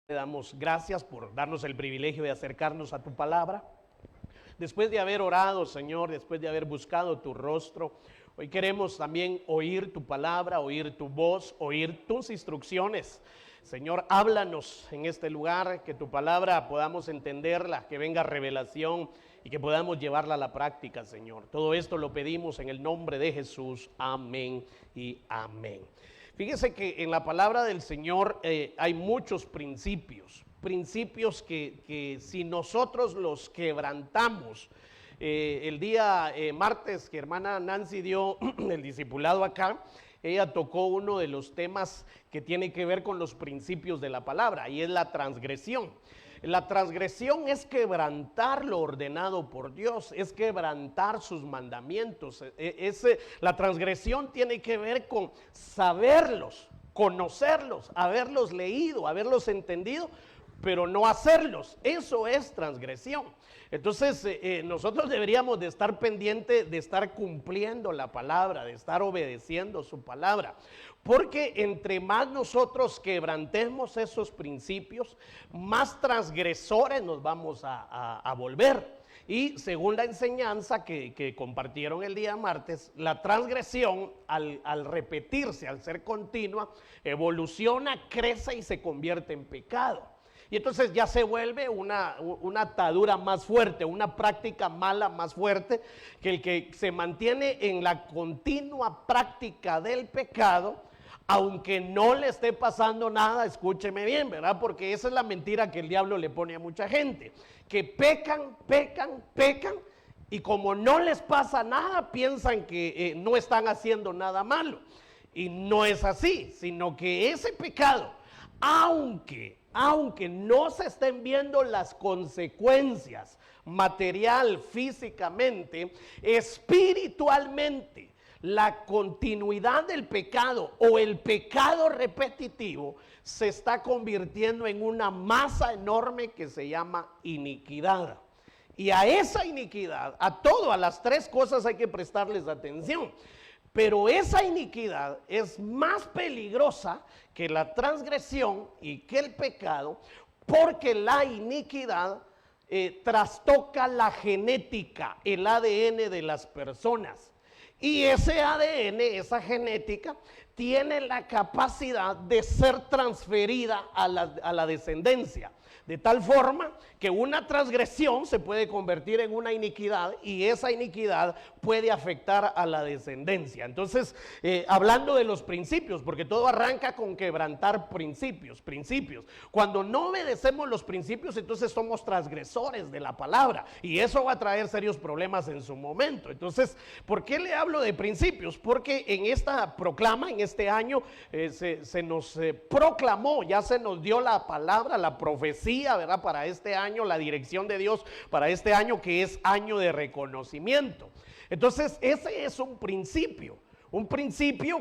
Te damos gracias por darnos el privilegio de acercarnos a tu palabra. Después de haber orado, Señor, después de haber buscado tu rostro, hoy queremos también oír tu palabra, oír tu voz, oír tus instrucciones. Señor, háblanos en este lugar, que tu palabra podamos entenderla, que venga revelación y que podamos llevarla a la práctica, Señor. Todo esto lo pedimos en el nombre de Jesús. Amén y amén. Fíjese que en la palabra del Señor hay muchos principios que si nosotros los quebrantamos, el día martes que hermana Nancy dio el discipulado acá, ella tocó uno de los temas que tiene que ver con los principios de la palabra, y es la transgresión. La transgresión es quebrantar lo ordenado por Dios, es quebrantar sus mandamientos. La transgresión tiene que ver con saberlos, conocerlos, haberlos leído, haberlos entendido, pero no hacerlos. Eso es transgresión. Entonces nosotros deberíamos de estar pendientes de estar cumpliendo la palabra, de estar obedeciendo su palabra, porque entre más nosotros quebrantemos esos principios, más transgresores nos vamos a volver. Y según la enseñanza que compartieron el día martes, la transgresión al repetirse, al ser continua, evoluciona, crece y se convierte en pecado. Y entonces ya se vuelve una atadura más fuerte, una práctica mala más fuerte, que el que se mantiene en la continua práctica del pecado, aunque no le esté pasando nada. Escúcheme bien, ¿verdad? Porque esa es la mentira que el diablo le pone a mucha gente, que pecan, y como no les pasa nada, piensan que no están haciendo nada malo. Y no es así, sino que ese pecado, aunque no se estén viendo las consecuencias material, físicamente, espiritualmente, la continuidad del pecado o el pecado repetitivo se está convirtiendo en una masa enorme que se llama iniquidad. Y a esa iniquidad, a las tres cosas hay que prestarles atención. Pero esa iniquidad es más peligrosa que la transgresión y que el pecado, porque la iniquidad trastoca la genética, el ADN de las personas. Y ese ADN, esa genética, tiene la capacidad de ser transferida a la descendencia. De tal forma que una transgresión se puede convertir en una iniquidad, y esa iniquidad puede afectar a la descendencia. Entonces, hablando de los principios, porque todo arranca con quebrantar principios. Cuando no obedecemos los principios, entonces somos transgresores de la palabra, y eso va a traer serios problemas en su momento. Entonces, ¿por qué le hablo de principios? Porque en esta proclama, en este año, se nos proclamó, ya se nos dio la palabra, la profecía, ¿verdad? Para este año, la dirección de Dios para este año, que es año de reconocimiento. Entonces, ese es un principio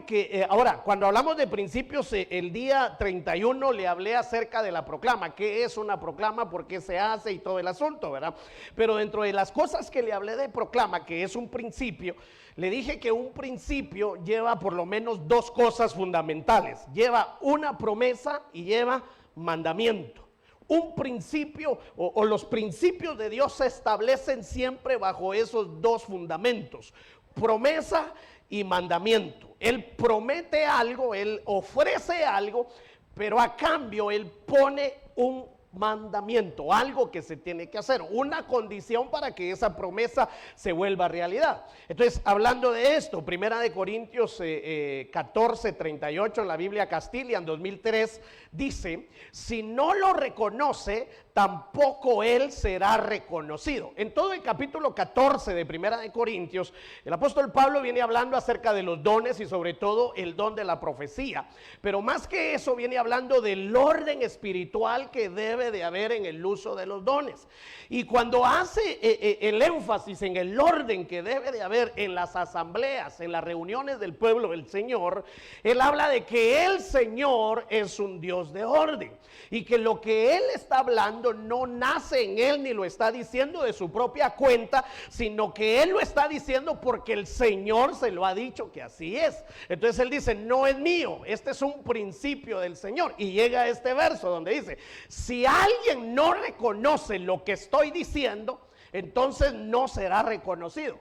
que, ahora, cuando hablamos de principios, el día 31 le hablé acerca de la proclama, qué es una proclama, por qué se hace y todo el asunto, ¿verdad? Pero dentro de las cosas que le hablé de proclama, que es un principio, le dije que un principio lleva por lo menos dos cosas fundamentales: lleva una promesa y lleva mandamiento. Un principio o los principios de Dios se establecen siempre bajo esos dos fundamentos: promesa y mandamiento. Él promete algo, Él ofrece algo, pero a cambio Él pone un mandamiento, algo que se tiene que hacer, una condición para que esa promesa se vuelva realidad. Entonces, hablando de esto, Primera de Corintios 14:38 en la Biblia Castilian 2003 dice: si no lo reconoce, tampoco él será reconocido. En todo el capítulo 14 de Primera de Corintios, el apóstol Pablo viene hablando acerca de los dones y sobre todo el don de la profecía, pero más que eso viene hablando del orden espiritual que debe de haber en el uso de los dones. Y cuando hace el énfasis en el orden que debe de haber en las asambleas, en las reuniones del pueblo del Señor, él habla de que el Señor es un Dios de orden, y que lo que él está hablando hablando no nace en él ni lo está diciendo de su propia cuenta, sino que él lo está diciendo porque el Señor se lo ha dicho que así es. Entonces él dice, no es mío, este es un principio del Señor. Y llega a este verso donde dice, si alguien no reconoce lo que estoy diciendo, entonces no será reconocido.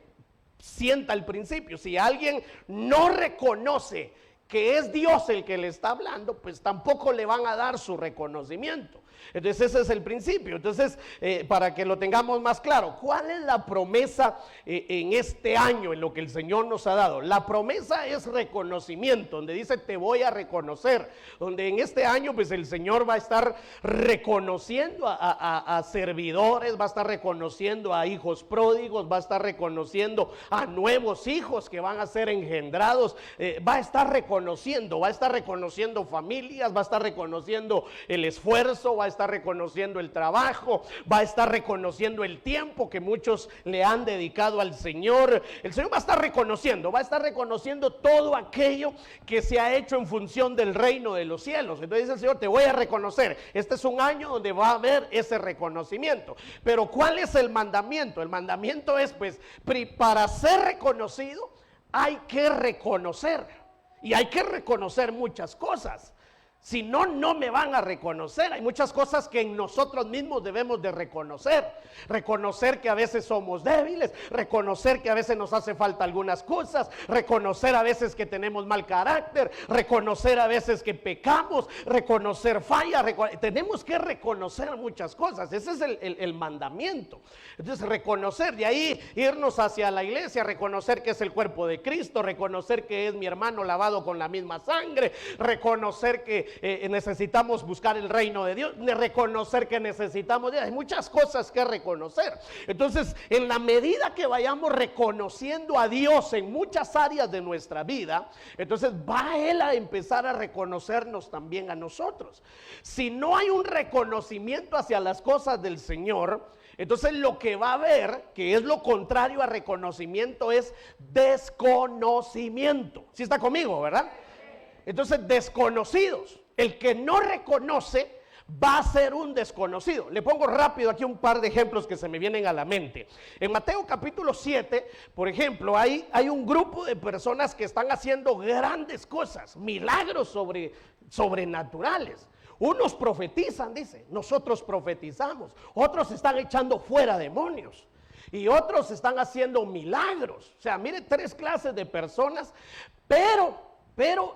Sienta el principio. Si alguien no reconoce que es Dios el que le está hablando, pues tampoco le van a dar su reconocimiento. Entonces ese es el principio. Entonces para que lo tengamos más claro, ¿cuál es la promesa en este año, en lo que el Señor nos ha dado? La promesa es reconocimiento, donde dice te voy a reconocer, donde en este año pues el Señor va a estar reconociendo a servidores, va a estar reconociendo a hijos pródigos, va a estar reconociendo a nuevos hijos que van a ser engendrados, va a estar reconociendo familias, va a estar reconociendo el esfuerzo, va a estar reconociendo el trabajo, va a estar reconociendo el tiempo que muchos le han dedicado al Señor. El Señor va a estar reconociendo todo aquello que se ha hecho en función del reino de los cielos. Entonces dice el Señor, te voy a reconocer. Este es un año donde va a haber ese reconocimiento. Pero ¿cuál es el mandamiento? El mandamiento es pues, para ser reconocido hay que reconocer. Y hay que reconocer muchas cosas. Si no, no me van a reconocer. Hay muchas cosas que en nosotros mismos debemos de reconocer. Reconocer que a veces somos débiles, reconocer que a veces nos hace falta algunas cosas, reconocer a veces que tenemos mal carácter, reconocer a veces que pecamos, reconocer fallas. Tenemos que reconocer muchas cosas. Ese es el mandamiento. Entonces reconocer, de ahí irnos hacia la iglesia, reconocer que es el cuerpo de Cristo, reconocer que es mi hermano lavado con la misma sangre, reconocer que necesitamos buscar el reino de Dios, reconocer que necesitamos Dios. Hay muchas cosas que reconocer. Entonces, en la medida que vayamos reconociendo a Dios en muchas áreas de nuestra vida, entonces va Él a empezar a reconocernos también a nosotros. Si no hay un reconocimiento hacia las cosas del Señor, entonces lo que va a haber, que es lo contrario a reconocimiento, es desconocimiento. ¿Sí está conmigo, verdad? Entonces, desconocidos. El que no reconoce va a ser un desconocido. Le pongo rápido aquí un par de ejemplos que se me vienen a la mente. En Mateo capítulo 7, por ejemplo, hay un grupo de personas que están haciendo grandes cosas, milagros sobrenaturales. Unos profetizan, dice, nosotros profetizamos. Otros están echando fuera demonios. Y otros están haciendo milagros. O sea, mire, 3 clases de personas. Pero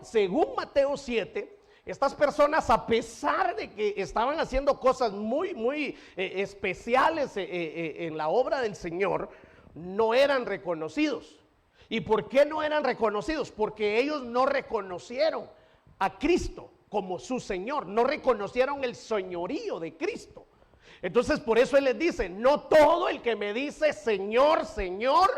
según Mateo 7, estas personas, a pesar de que estaban haciendo cosas muy especiales en la obra del Señor, no eran reconocidos. ¿Y por qué no eran reconocidos? Porque ellos no reconocieron a Cristo como su Señor, no reconocieron el señorío de Cristo. Entonces por eso Él les dice, no todo el que me dice Señor, Señor,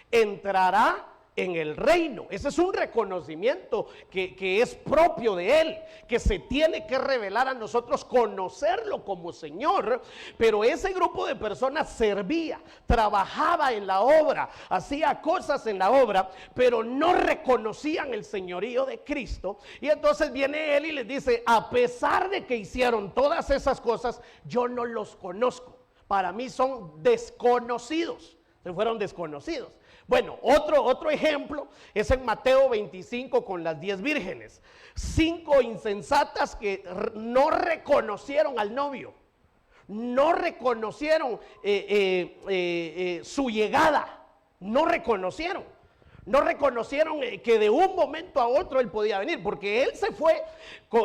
entrará en el reino. Ese es un reconocimiento que es propio de Él, que se tiene que revelar a nosotros, conocerlo como Señor. Pero ese grupo de personas servía, trabajaba en la obra, hacía cosas en la obra, pero no reconocían el señorío de Cristo. Y entonces viene Él y les dice, a pesar de que hicieron todas esas cosas, yo no los conozco. Para mí son desconocidos. Se fueron desconocidos. Bueno, otro ejemplo es en Mateo 25 con las 10 vírgenes. 5 insensatas que no reconocieron al novio, no reconocieron su llegada, no reconocieron que de un momento a otro Él podía venir, porque Él se fue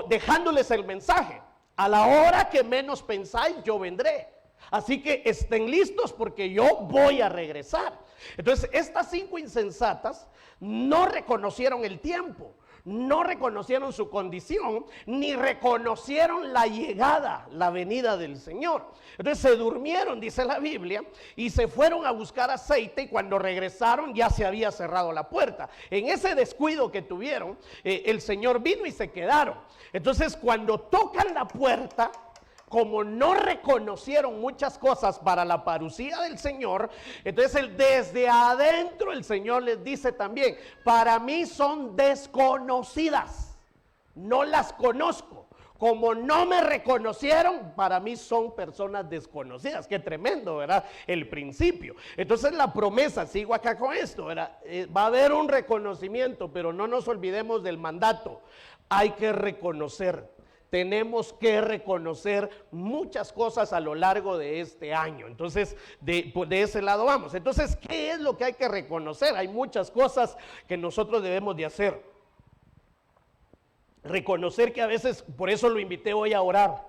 dejándoles el mensaje: a la hora que menos pensáis yo vendré. Así que estén listos porque yo voy a regresar. Entonces estas 5 insensatas no reconocieron el tiempo, no reconocieron su condición, ni reconocieron la llegada, la venida del Señor. Entonces se durmieron, dice la Biblia, y se fueron a buscar aceite, y cuando regresaron ya se había cerrado la puerta. En ese descuido que tuvieron, el Señor vino y se quedaron. Entonces cuando tocan la puerta, como no reconocieron muchas cosas para la parucía del Señor, entonces desde adentro el Señor les dice también: para mí son desconocidas, no las conozco. como no me reconocieron, para mí son personas desconocidas. Qué tremendo, ¿verdad? El principio. Entonces la promesa, sigo acá con esto, ¿verdad? Va a haber un reconocimiento, pero no nos olvidemos del mandato. Hay que reconocer. Tenemos que reconocer muchas cosas a lo largo de este año. Entonces, de ese lado vamos. Entonces, ¿qué es lo que hay que reconocer? Hay muchas cosas que nosotros debemos de hacer. Reconocer que a veces, por eso lo invité hoy a orar.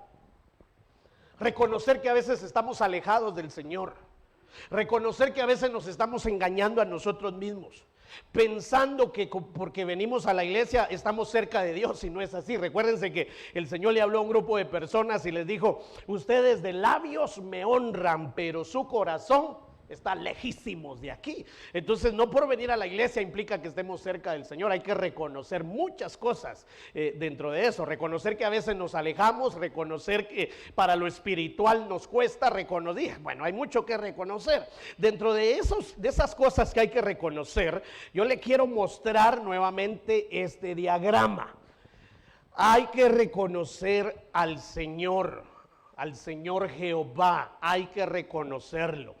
Reconocer que a veces estamos alejados del Señor. Reconocer que a veces nos estamos engañando a nosotros mismos, pensando que porque venimos a la iglesia estamos cerca de Dios, y no es así. Recuérdense que el Señor le habló a un grupo de personas y les dijo: ustedes de labios me honran, pero su corazón está lejísimos de aquí. Entonces, no por venir a la iglesia implica que estemos cerca del Señor. Hay que reconocer muchas cosas dentro de eso. Reconocer que a veces nos alejamos, reconocer que para lo espiritual nos cuesta reconocer. Bueno, hay mucho que reconocer. Dentro de esas cosas que hay que reconocer, yo le quiero mostrar nuevamente este diagrama. Hay que reconocer al Señor Jehová, hay que reconocerlo.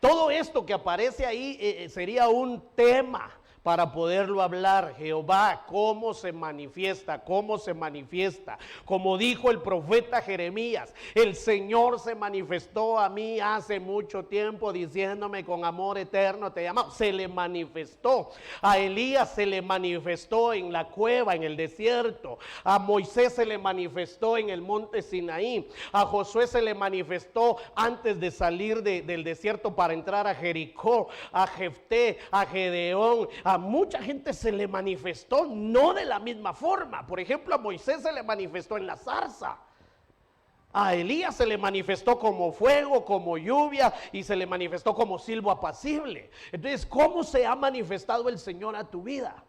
Todo esto que aparece ahí sería un tema para poderlo hablar. Jehová, ¿cómo se manifiesta? ¿Cómo se manifiesta? Como dijo el profeta Jeremías: el Señor se manifestó a mí hace mucho tiempo, diciéndome: con amor eterno te llamo. Se le manifestó. A Elías se le manifestó en la cueva, en el desierto. A Moisés se le manifestó en el monte Sinaí. A Josué se le manifestó antes de salir del desierto para entrar a Jericó. A Jefté, a Gedeón, a mucha gente se le manifestó, no de la misma forma. Por ejemplo, a Moisés se le manifestó en la zarza. A Elías se le manifestó como fuego, como lluvia, y se le manifestó como silbo apacible. Entonces, ¿cómo se ha manifestado el Señor a tu vida?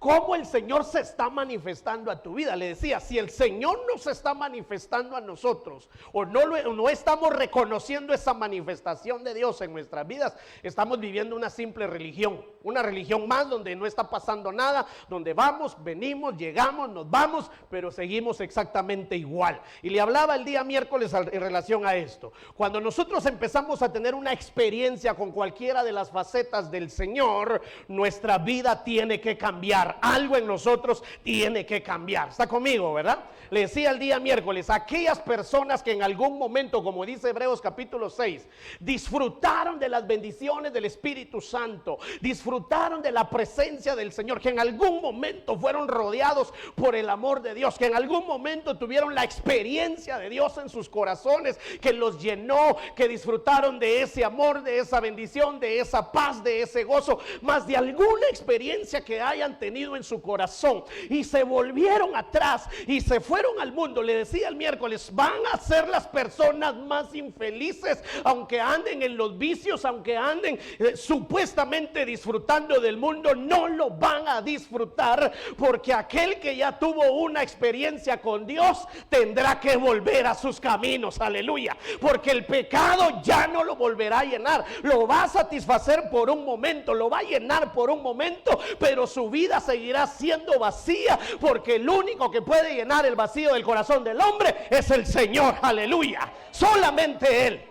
¿Cómo el Señor se está manifestando a tu vida? Le decía, si el Señor no se está manifestando a nosotros, o no estamos reconociendo esa manifestación de Dios en nuestras vidas, estamos viviendo una simple religión, una religión más donde no está pasando nada, donde vamos, venimos, llegamos, nos vamos, pero seguimos exactamente igual. Y le hablaba el día miércoles en relación a esto. Cuando nosotros empezamos a tener una experiencia con cualquiera de las facetas del Señor, nuestra vida tiene que cambiar. Algo en nosotros tiene que cambiar. ¿Está conmigo, verdad? Le decía el día miércoles, aquellas personas que en algún momento, como dice Hebreos capítulo 6, disfrutaron de las bendiciones del Espíritu Santo, disfrutaron de la presencia del Señor, que en algún momento fueron rodeados por el amor de Dios, que en algún momento tuvieron la experiencia de Dios en sus corazones, que los llenó, que disfrutaron de ese amor, de esa bendición, de esa paz, de ese gozo, más de alguna experiencia que hayan tenido en su corazón, y se volvieron atrás y se fueron al mundo. Le decía el miércoles, van a ser las personas más infelices, aunque anden en los vicios, aunque anden supuestamente disfrutando del mundo, no lo van a disfrutar, porque aquel que ya tuvo una experiencia con Dios tendrá que volver a sus caminos, aleluya, porque el pecado ya no lo volverá a llenar. Lo va a satisfacer por un momento, lo va a llenar por un momento, pero su vida seguirá siendo vacía, porque el único que puede llenar el vacío del corazón del hombre es el Señor, aleluya, solamente Él.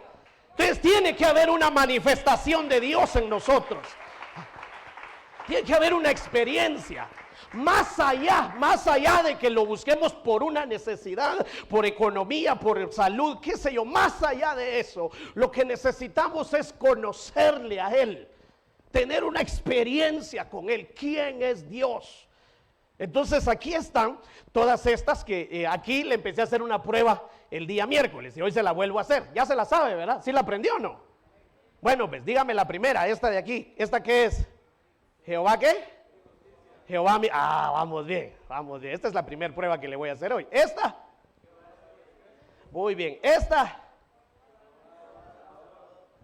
Entonces tiene que haber una manifestación de Dios en nosotros, tiene que haber una experiencia más allá de que lo busquemos por una necesidad, por economía, por salud, qué sé yo. Más allá de eso, lo que necesitamos es conocerle a Él, tener una experiencia con Él. ¿Quién es Dios? Entonces aquí están todas estas que aquí le empecé a hacer una prueba el día miércoles y hoy se la vuelvo a hacer. Ya se la sabe, ¿verdad? ¿Sí la aprendió o no? Bueno, pues dígame la primera, esta de aquí. ¿Esta qué es? ¿Jehová qué? Jehová mi... vamos bien, vamos bien. Esta es la primera prueba que le voy a hacer hoy. ¿Esta? Muy bien. ¿Esta?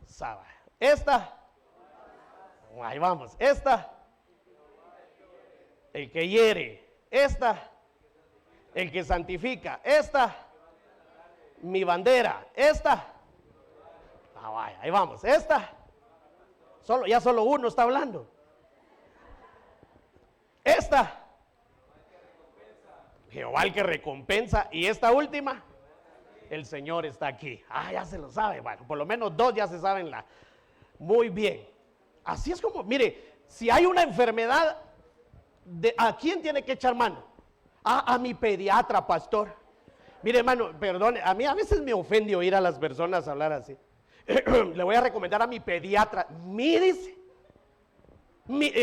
Saba. ¿Esta? Ahí vamos. ¿Esta? El que hiere. Esta, el que santifica. Esta, mi bandera. Esta, vaya, ahí vamos. Esta, ya solo uno está hablando. Esta, Jehová el que recompensa. Y esta última, el Señor está aquí. Ah, ya se lo sabe. Bueno, por lo menos dos ya se saben la. Muy bien. Así es como, mire, si hay una enfermedad, ¿a quién tiene que echar mano? A mi pediatra, pastor. Mire, hermano, perdone, a mí a veces me ofende oír a las personas hablar así. Le voy a recomendar a mi pediatra. Mírese.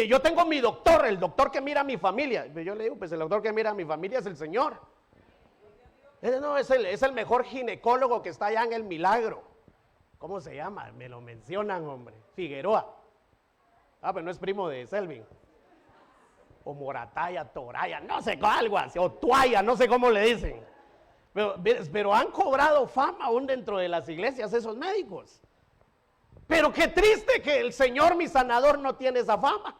Yo tengo mi doctor, el doctor que mira a mi familia. Yo le digo, pues el doctor que mira a mi familia es el Señor. No, es el mejor ginecólogo que está allá en El Milagro. ¿Cómo se llama? Me lo mencionan, hombre. Figueroa. Ah, pero no es primo de Selvin. O Morataya, Toraya, no sé, algo así. O Tuaya, no sé cómo le dicen. Pero han cobrado fama aún dentro de las iglesias esos médicos. Pero qué triste que el Señor, mi sanador, no tiene esa fama.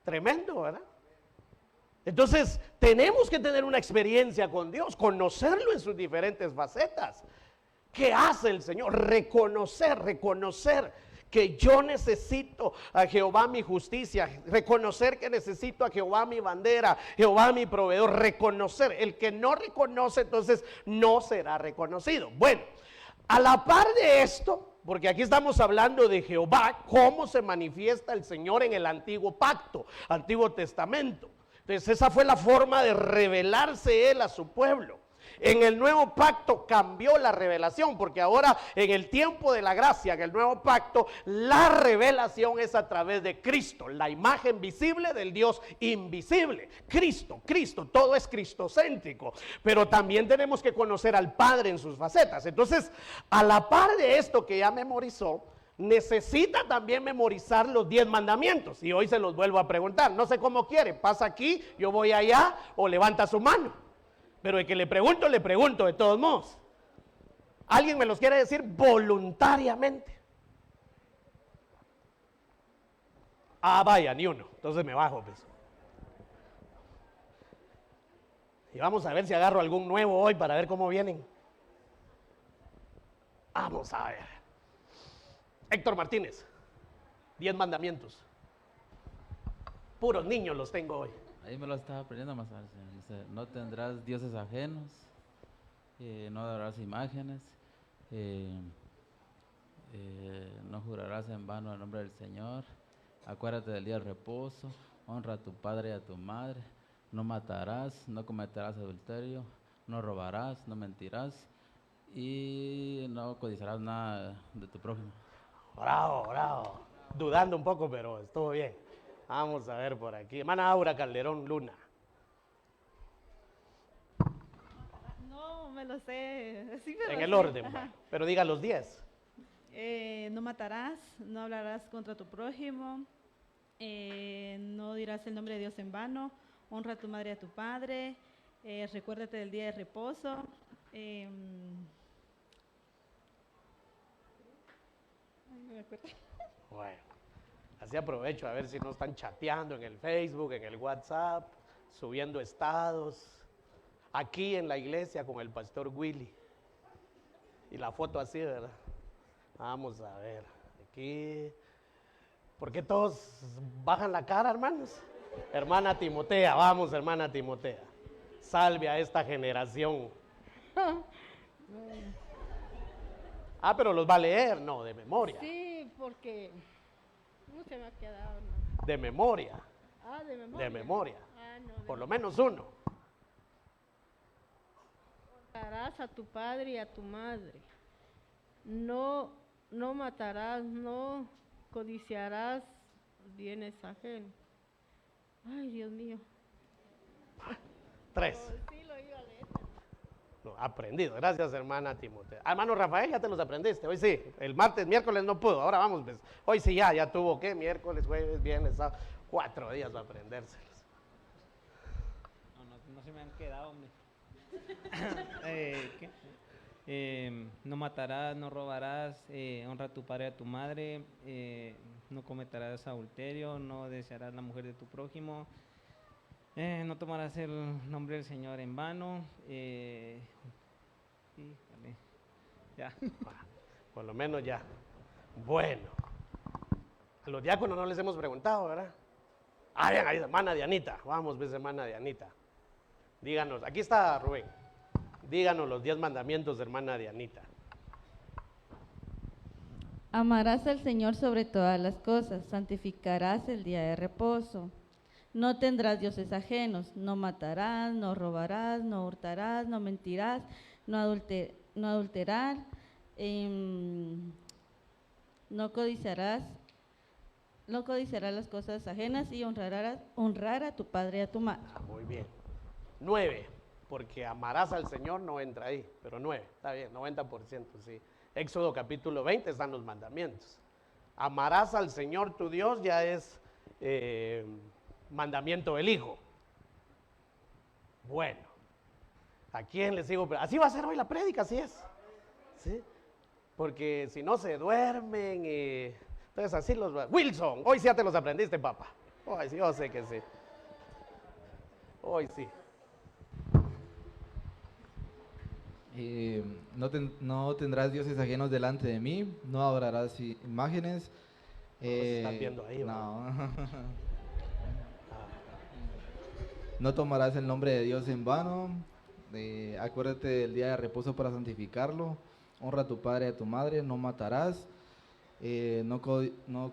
Tremendo, ¿verdad? Entonces, tenemos que tener una experiencia con Dios, conocerlo en sus diferentes facetas. ¿Qué hace el Señor? Reconocer que yo necesito a Jehová mi justicia, reconocer que necesito a Jehová mi bandera, Jehová mi proveedor, reconocer. El que no reconoce, entonces no será reconocido. Bueno, a la par de esto, porque aquí estamos hablando de Jehová, cómo se manifiesta el Señor en el antiguo pacto, antiguo testamento. Entonces esa fue la forma de revelarse Él a su pueblo. En el nuevo pacto cambió la revelación, porque ahora en el tiempo de la gracia, en el nuevo pacto, la revelación es a través de Cristo, la imagen visible del Dios invisible. Cristo, todo es cristocéntrico, pero también tenemos que conocer al Padre en sus facetas. Entonces, a la par de esto que ya memorizó, necesita también memorizar los 10 mandamientos. Y hoy se los vuelvo a preguntar, no sé cómo quiere, pasa aquí, yo voy allá, o levanta su mano. Pero el que le pregunto de todos modos. ¿Alguien me los quiere decir voluntariamente? Ah, vaya, ni uno. Entonces me bajo, pues. Y vamos a ver si agarro algún nuevo hoy para ver cómo vienen. Vamos a ver. Héctor Martínez, 10 mandamientos. Puros niños los tengo hoy. Ahí me lo estaba aprendiendo más tarde. Dice, no tendrás dioses ajenos, no adorarás imágenes, no jurarás en vano el nombre del Señor, acuérdate del día del reposo, honra a tu padre y a tu madre, no matarás, no cometerás adulterio, no robarás, no mentirás y no codiciarás nada de tu prójimo. Bravo. Dudando un poco, pero estuvo bien. Vamos a ver por aquí. Hermana Aura Calderón Luna. No, me lo sé. Sí, En el orden, bueno, pero diga los 10. No matarás, no hablarás contra tu prójimo, no dirás el nombre de Dios en vano, honra a tu madre y a tu padre, recuérdate del día de reposo. No me acuerdo. Bueno, así aprovecho a ver si no están chateando en el Facebook, en el WhatsApp, subiendo estados. Aquí en la iglesia con el pastor Willy. Y la foto así, ¿verdad? Vamos a ver. Aquí. ¿Por qué todos bajan la cara, hermanos? Hermana Timotea, vamos, hermana Timotea. Salve a esta generación. Ah, pero los va a leer, no, de memoria. Sí, porque no se me ha quedado. De memoria. Ah, de memoria. De memoria. Ah, no, Por lo menos uno. Honrarás a tu padre y a tu madre. No matarás, no codiciarás bienes ajenos. Ay, Dios mío. 3. Sí, lo iba a leer. No, aprendido. Gracias, hermana Timotea. Hermano Rafael, ya te los aprendiste. Hoy sí. El martes, miércoles no pudo. Ahora vamos, pues. Hoy sí ya tuvo, ¿qué? Miércoles, jueves, viernes, sábado. 4 días para aprendérselos. No se me han quedado, hombre. No matarás, no robarás, honra a tu padre y a tu madre, no cometerás adulterio, no desearás la mujer de tu prójimo, no tomarás el nombre del Señor en vano. Ya. Por lo menos ya. Bueno. A los diáconos no les hemos preguntado, ¿verdad? Ah, bien, ahí, hermana Dianita. Vamos, ves, hermana Dianita. Díganos, aquí está Rubén. Díganos los 10 mandamientos, hermana Dianita. Amarás al Señor sobre todas las cosas, santificarás el día de reposo. No tendrás dioses ajenos, no matarás, no robarás, no hurtarás, no mentirás, no adulterar, no codiciarás las cosas ajenas y honrar a tu padre y a tu madre. Muy bien. 9, porque amarás al Señor no entra ahí, pero 9, está bien, 90%, sí. Éxodo capítulo 20 están los mandamientos. Amarás al Señor tu Dios ya es mandamiento del Hijo. Bueno, ¿a quién les digo? Así va a ser hoy la prédica, así es. ¿Sí? Porque si no se duermen, entonces así los va. Wilson, hoy sí ya te los aprendiste, papá. Hoy sí, yo sé que sí. Hoy sí. No tendrás dioses ajenos delante de mí, no adorarás imágenes. No los estás viendo ahí, no. No tomarás el nombre de Dios en vano. Acuérdate del día de reposo para santificarlo. Honra a tu padre y a tu madre. No matarás. No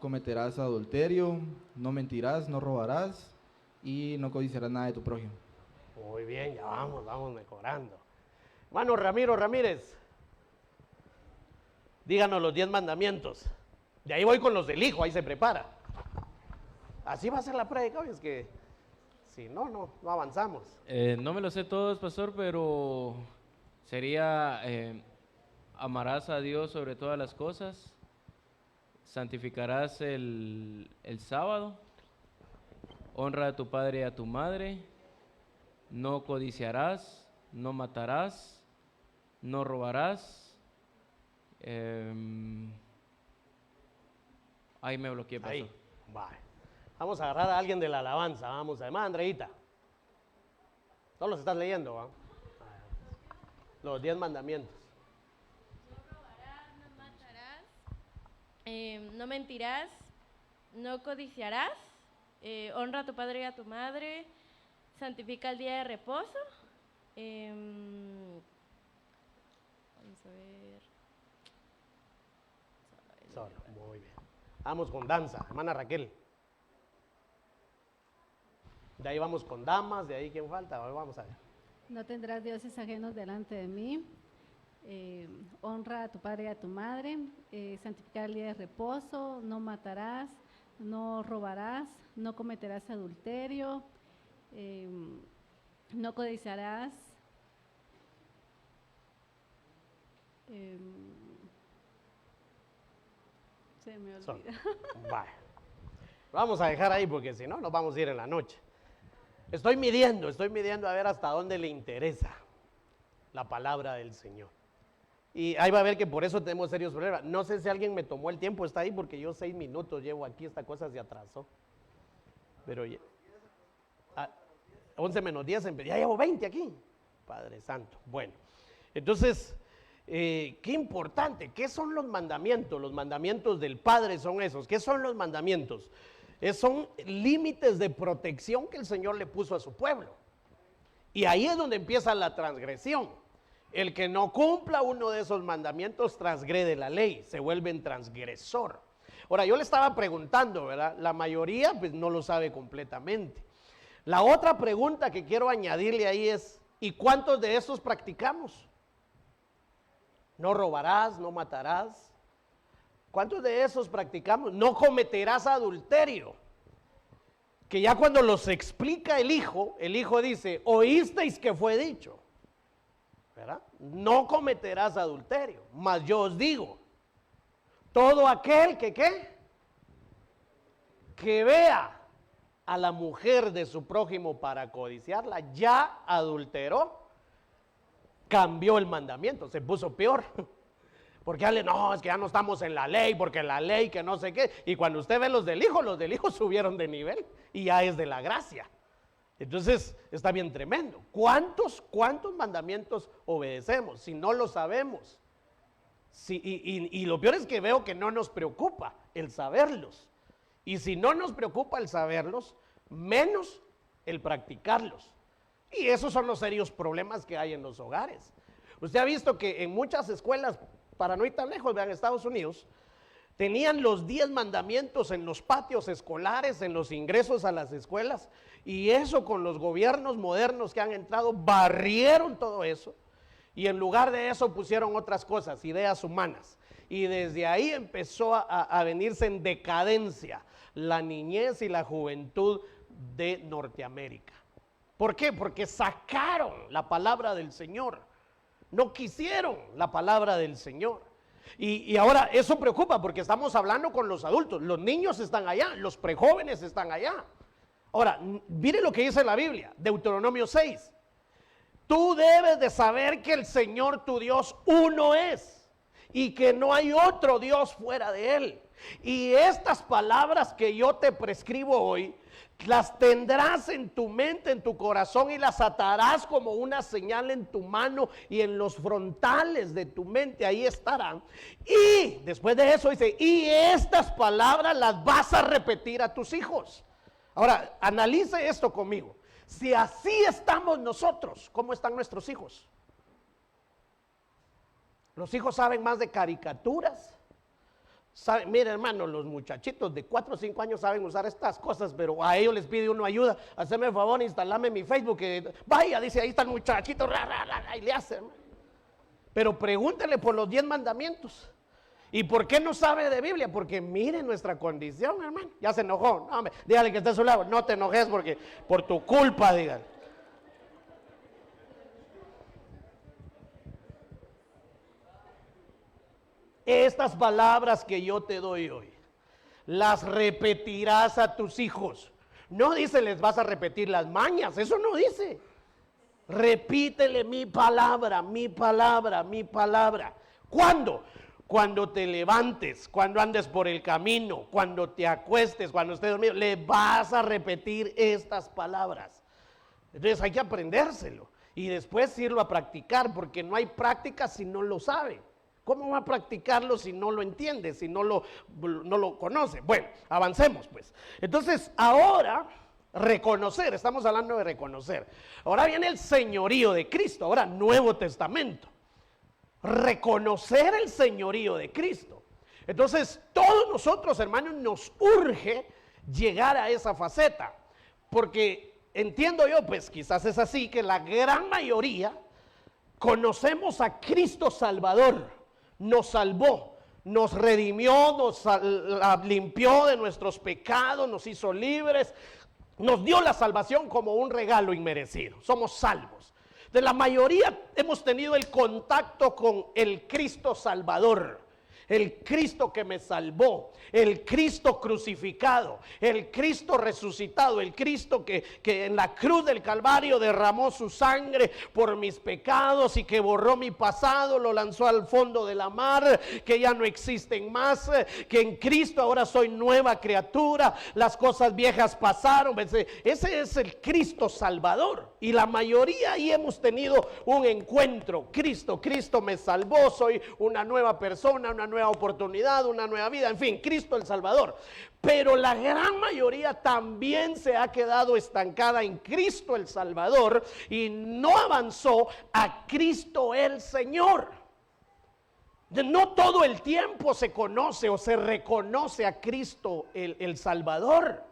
cometerás adulterio. No mentirás. No robarás. Y no codiciarás nada de tu prójimo. Muy bien, ya vamos mejorando. Hermano Ramiro Ramírez, díganos los 10 mandamientos. De ahí voy con los del Hijo, ahí se prepara. Así va a ser la prédica, es que si no avanzamos. No me lo sé todos, pastor, pero sería amarás a Dios sobre todas las cosas, santificarás el sábado, honra a tu padre y a tu madre, no codiciarás, no matarás, no robarás. Ahí me bloqueé, pastor. Ahí, vale. Vamos a agarrar a alguien de la alabanza, vamos, además Andreita. ¿No los estás leyendo? ¿Va? Los 10 mandamientos. No robarás, no matarás, no mentirás, no codiciarás, honra a tu padre y a tu madre, santifica el día de reposo. Vamos a ver. Solo, muy bien. Vamos con danza, hermana Raquel. De ahí vamos con damas, de ahí quién falta, vamos a ver. No tendrás dioses ajenos delante de mí. Honra a tu padre y a tu madre. Santificar el día de reposo. No matarás. No robarás. No cometerás adulterio. No codiciarás. Se me olvida. Vale. Vamos a dejar ahí porque si no nos vamos a ir en la noche. Estoy midiendo a ver hasta dónde le interesa la palabra del Señor. Y ahí va a ver que por eso tenemos serios problemas. No sé si alguien me tomó el tiempo, está ahí porque yo 6 minutos llevo aquí, esta cosa se atrasó. Pero ya, 11 menos 10, ya llevo 20 aquí. Padre Santo. Bueno, entonces, qué importante, ¿qué son los mandamientos? Los mandamientos del Padre son esos. ¿Qué son los mandamientos? Son límites de protección que el Señor le puso a su pueblo. Y ahí es donde empieza la transgresión. El que no cumpla uno de esos mandamientos transgrede la ley, se vuelve en transgresor. Ahora, yo le estaba preguntando, ¿verdad? La mayoría pues no lo sabe completamente. La otra pregunta que quiero añadirle ahí es, ¿y cuántos de esos practicamos? No robarás, no matarás. ¿Cuántos de esos practicamos? No cometerás adulterio. Que ya cuando los explica el Hijo dice, oísteis que fue dicho, ¿verdad? No cometerás adulterio, mas yo os digo, todo aquel que vea a la mujer de su prójimo para codiciarla, ya adulteró, cambió el mandamiento, se puso peor. Porque no, es que ya no estamos en la ley, porque la ley que no sé qué. Y cuando usted ve los del Hijo subieron de nivel y ya es de la gracia. Entonces, está bien tremendo. ¿Cuántos mandamientos obedecemos? Si no lo sabemos. Y lo peor es que veo que no nos preocupa el saberlos. Y si no nos preocupa el saberlos, menos el practicarlos. Y esos son los serios problemas que hay en los hogares. Usted ha visto que en muchas escuelas, para no ir tan lejos, vean, Estados Unidos, tenían los 10 mandamientos en los patios escolares, en los ingresos a las escuelas, y eso con los gobiernos modernos que han entrado, barrieron todo eso, y en lugar de eso pusieron otras cosas, ideas humanas, y desde ahí empezó a venirse en decadencia la niñez y la juventud de Norteamérica. ¿Por qué? Porque sacaron la palabra del Señor, no quisieron la palabra del Señor. Y ahora eso preocupa porque estamos hablando con los adultos, los niños están allá, los prejóvenes están allá. Ahora, mire lo que dice la Biblia, Deuteronomio 6. Tú debes de saber que el Señor tu Dios uno es y que no hay otro Dios fuera de Él. Y estas palabras que yo te prescribo hoy, las tendrás en tu mente, en tu corazón, y las atarás como una señal en tu mano y en los frontales de tu mente, ahí estarán. Y después de eso dice, y estas palabras las vas a repetir a tus hijos. Ahora, analice esto conmigo. Si así estamos nosotros, ¿cómo están nuestros hijos? Los hijos saben más de caricaturas. Mire, hermano, los muchachitos de 4 o 5 años saben usar estas cosas, pero a ellos les pide uno ayuda. Haceme el favor, instalame mi Facebook. Vaya, dice, ahí está el muchachito, y le hace, hermano. Pero pregúntele por los 10 mandamientos. ¿Y por qué no sabe de Biblia? Porque mire nuestra condición, hermano. Ya se enojó. No, hombre, dígale que está a su lado. No te enojes porque por tu culpa, dígale. Estas palabras que yo te doy hoy, las repetirás a tus hijos. No dice les vas a repetir las mañas, eso no dice. Repítele mi palabra, mi palabra, mi palabra. ¿Cuándo? Cuando te levantes, cuando andes por el camino, cuando te acuestes, cuando estés dormido, le vas a repetir estas palabras. Entonces hay que aprendérselo y después irlo a practicar, porque no hay práctica si no lo sabe. ¿Cómo va a practicarlo si no lo entiende, si no lo conoce? Bueno, avancemos pues. Entonces, ahora, reconocer, estamos hablando de reconocer. Ahora viene el señorío de Cristo, ahora Nuevo Testamento. Reconocer el señorío de Cristo. Entonces, todos nosotros, hermanos, nos urge llegar a esa faceta. Porque entiendo yo, pues quizás es así, que la gran mayoría conocemos a Cristo Salvador. Nos salvó, nos redimió, nos limpió de nuestros pecados, nos hizo libres, nos dio la salvación como un regalo inmerecido. Somos salvos. De la mayoría hemos tenido el contacto con el Cristo Salvador, el Cristo que me salvó, el Cristo crucificado, el Cristo resucitado, el Cristo que en la cruz del Calvario derramó su sangre por mis pecados y que borró mi pasado, lo lanzó al fondo de la mar, que ya no existen más, que en Cristo ahora soy nueva criatura, las cosas viejas pasaron. Ese es el Cristo Salvador, y la mayoría ahí hemos tenido un encuentro. Cristo me salvó, soy una nueva persona, una nueva oportunidad, una nueva vida, en fin, Cristo el Salvador. Pero la gran mayoría también se ha quedado estancada en Cristo el Salvador y no avanzó a Cristo el Señor. No todo el tiempo se conoce o se reconoce a Cristo el Salvador.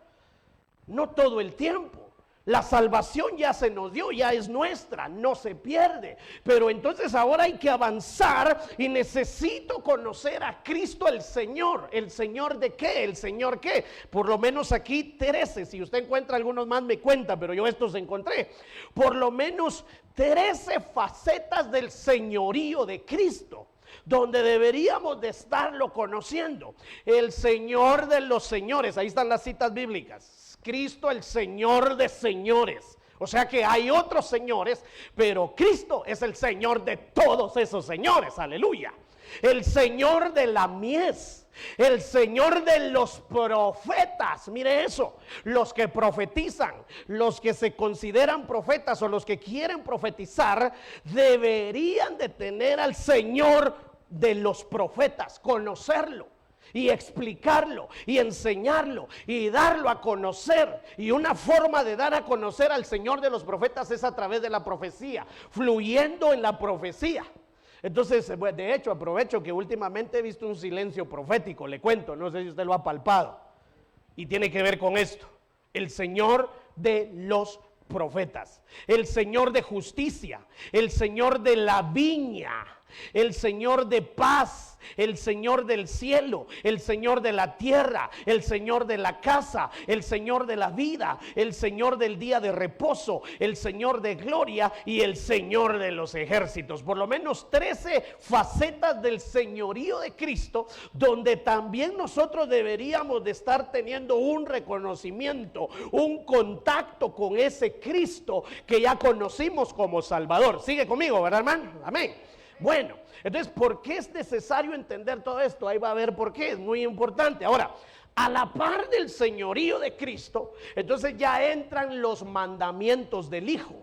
No todo el tiempo. La salvación ya se nos dio, ya es nuestra, no se pierde. Pero entonces ahora hay que avanzar y necesito conocer a Cristo el Señor. ¿El Señor de qué? ¿El Señor qué? Por lo menos aquí 13, si usted encuentra algunos más me cuenta, pero yo estos encontré. Por lo menos 13 facetas del señorío de Cristo, donde deberíamos de estarlo conociendo. El Señor de los señores, ahí están las citas bíblicas. Cristo el Señor de señores. O sea que hay otros señores, pero Cristo es el Señor de todos esos señores, aleluya. El Señor de la mies, el Señor de los profetas, mire eso, los que profetizan, los que se consideran profetas o los que quieren profetizar, deberían de tener al Señor de los profetas, conocerlo. y explicarlo y enseñarlo y darlo a conocer. Y una forma de dar a conocer al Señor de los profetas es a través de la profecía, fluyendo en la profecía. Entonces, de hecho, aprovecho que últimamente he visto un silencio profético, le cuento, no sé si usted lo ha palpado, y tiene que ver con esto: el Señor de los profetas, el Señor de justicia, el Señor de la viña, el Señor de paz, el Señor del cielo, el Señor de la tierra, el Señor de la casa, el Señor de la vida, el Señor del día de reposo, el Señor de gloria y el Señor de los ejércitos. Por lo menos 13 facetas del señorío de Cristo, donde también nosotros deberíamos de estar teniendo un reconocimiento, un contacto con ese Cristo que ya conocimos como Salvador. Sigue conmigo, ¿verdad, hermano? Amén. Bueno, entonces, ¿por qué es necesario entender todo esto? Ahí va a ver por qué, es muy importante. Ahora, a la par del señorío de Cristo, entonces ya entran los mandamientos del Hijo.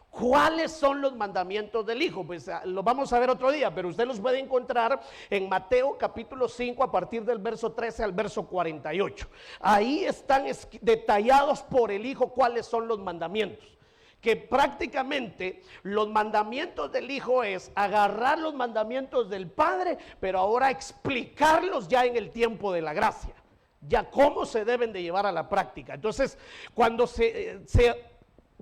¿Cuáles son los mandamientos del Hijo? Pues los vamos a ver otro día, pero usted los puede encontrar en Mateo capítulo 5 a partir del verso 13 al verso 48. Ahí están detallados por el Hijo cuáles son los mandamientos. Que prácticamente los mandamientos del Hijo es agarrar los mandamientos del Padre, pero ahora explicarlos ya en el tiempo de la gracia, ya cómo se deben de llevar a la práctica. Entonces, cuando se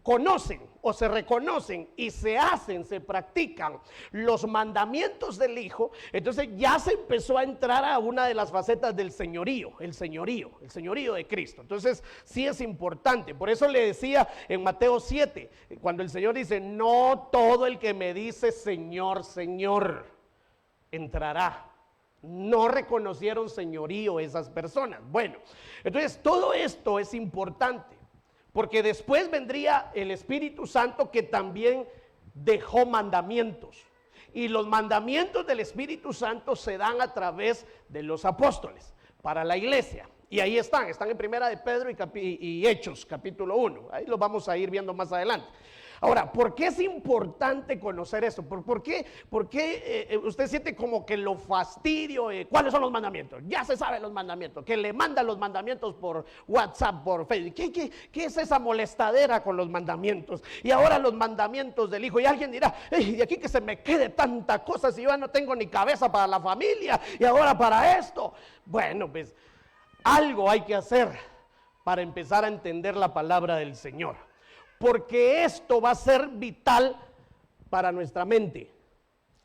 conocen o se reconocen y se hacen, se practican los mandamientos del Hijo, entonces ya se empezó a entrar a una de las facetas del señorío, el señorío de Cristo. Entonces sí es importante. Por eso le decía en Mateo 7, cuando el Señor dice: no todo el que me dice Señor, Señor entrará. No reconocieron señorío esas personas. Bueno, entonces todo esto es importante, porque después vendría el Espíritu Santo, que también dejó mandamientos. Y los mandamientos del Espíritu Santo se dan a través de los apóstoles para la iglesia. Y ahí están en Primera de Pedro y Hechos, capítulo 1. Ahí los vamos a ir viendo más adelante. Ahora, ¿por qué es importante conocer esto? ¿Por qué usted siente como que lo fastidio? ¿Cuáles son los mandamientos? Ya se saben los mandamientos, que le mandan los mandamientos por WhatsApp, por Facebook. ¿Qué es esa molestadera con los mandamientos? Y ahora los mandamientos del Hijo. Y alguien dirá: de aquí que se me quede tanta cosa si yo ya no tengo ni cabeza para la familia y ahora para esto. Bueno, pues algo hay que hacer para empezar a entender la palabra del Señor, porque esto va a ser vital para nuestra mente.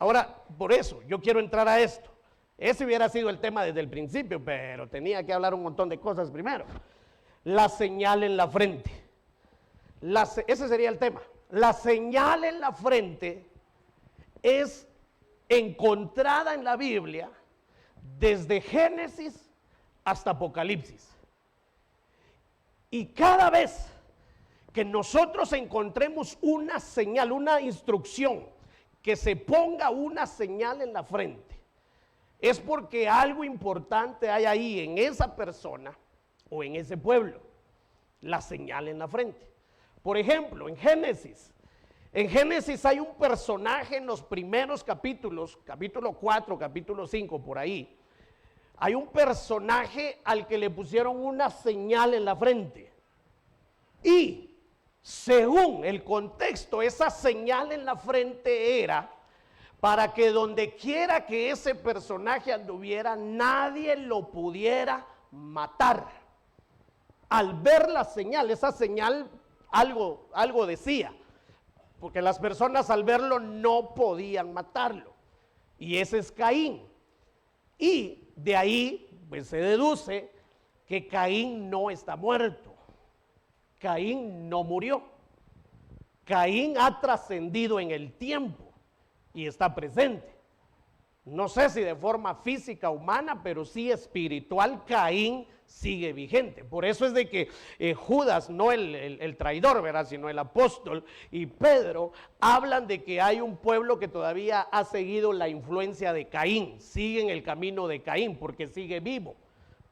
Ahora, por eso yo quiero entrar a esto. Ese hubiera sido el tema desde el principio, pero tenía que hablar un montón de cosas primero. La señal en la frente. Ese sería el tema. La señal en la frente es encontrada en la Biblia desde Génesis hasta Apocalipsis. Y cada vez que nosotros encontremos una señal, una instrucción, que se ponga una señal en la frente, es porque algo importante hay ahí en esa persona o en ese pueblo. La señal en la frente. Por ejemplo, en Génesis hay un personaje en los primeros capítulos, capítulo 4, capítulo 5, por ahí. Hay un personaje al que le pusieron una señal en la frente. Y según el contexto, esa señal en la frente era para que donde quiera que ese personaje anduviera, nadie lo pudiera matar. Al ver la señal, esa señal algo decía, porque las personas al verlo no podían matarlo. Y ese es Caín. Y de ahí pues se deduce que Caín no está muerto. Caín no murió. Caín ha trascendido en el tiempo y está presente. No sé si de forma física, humana, pero sí espiritual, Caín sigue vigente. Por eso es de que Judas, no el traidor, ¿verdad?, sino el apóstol, y Pedro hablan de que hay un pueblo que todavía ha seguido la influencia de Caín, sigue en el camino de Caín porque sigue vivo.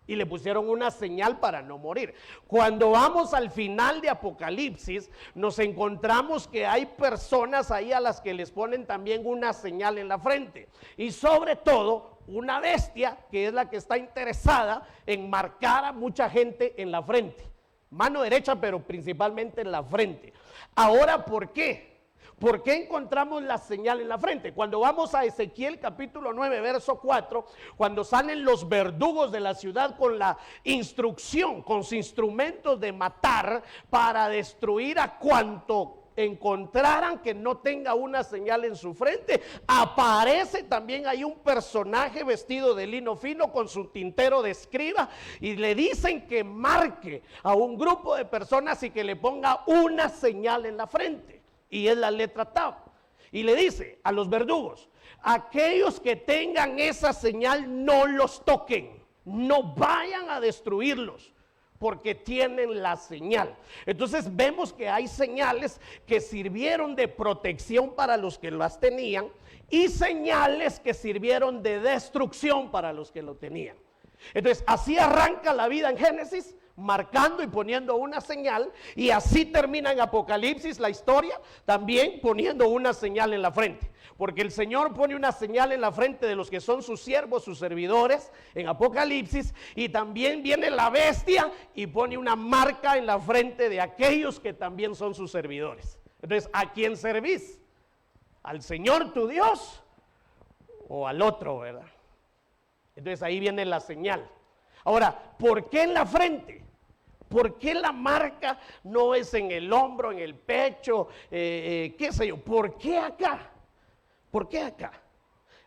y le pusieron una señal para no morir. Cuando vamos al final de Apocalipsis, nos encontramos que hay personas ahí a las que les ponen también una señal en la frente, y sobre todo una bestia que es la que está interesada en marcar a mucha gente en la frente, mano derecha, pero principalmente en la frente. Ahora, ¿por qué? ¿Por qué encontramos la señal en la frente? Cuando vamos a Ezequiel capítulo 9, verso 4, cuando salen los verdugos de la ciudad con la instrucción, con sus instrumentos de matar para destruir a cuanto encontraran que no tenga una señal en su frente, aparece también ahí un personaje vestido de lino fino con su tintero de escriba, y le dicen que marque a un grupo de personas y que le ponga una señal en la frente, y es la letra Tav, y le dice a los verdugos: aquellos que tengan esa señal no los toquen, no vayan a destruirlos, porque tienen la señal. Entonces vemos que hay señales que sirvieron de protección para los que las tenían, y señales que sirvieron de destrucción para los que lo tenían. Entonces así arranca la vida en Génesis, marcando y poniendo una señal, y así termina en Apocalipsis la historia, también poniendo una señal en la frente. Porque el Señor pone una señal en la frente de los que son sus siervos, sus servidores, en Apocalipsis, y también viene la bestia y pone una marca en la frente de aquellos que también son sus servidores. Entonces, ¿a quién servís? ¿Al Señor tu Dios o al otro, verdad? Entonces ahí viene la señal. Ahora, ¿por qué en la frente? ¿Por qué la marca no es en el hombro, en el pecho, qué sé yo? ¿Por qué acá? ¿Por qué acá?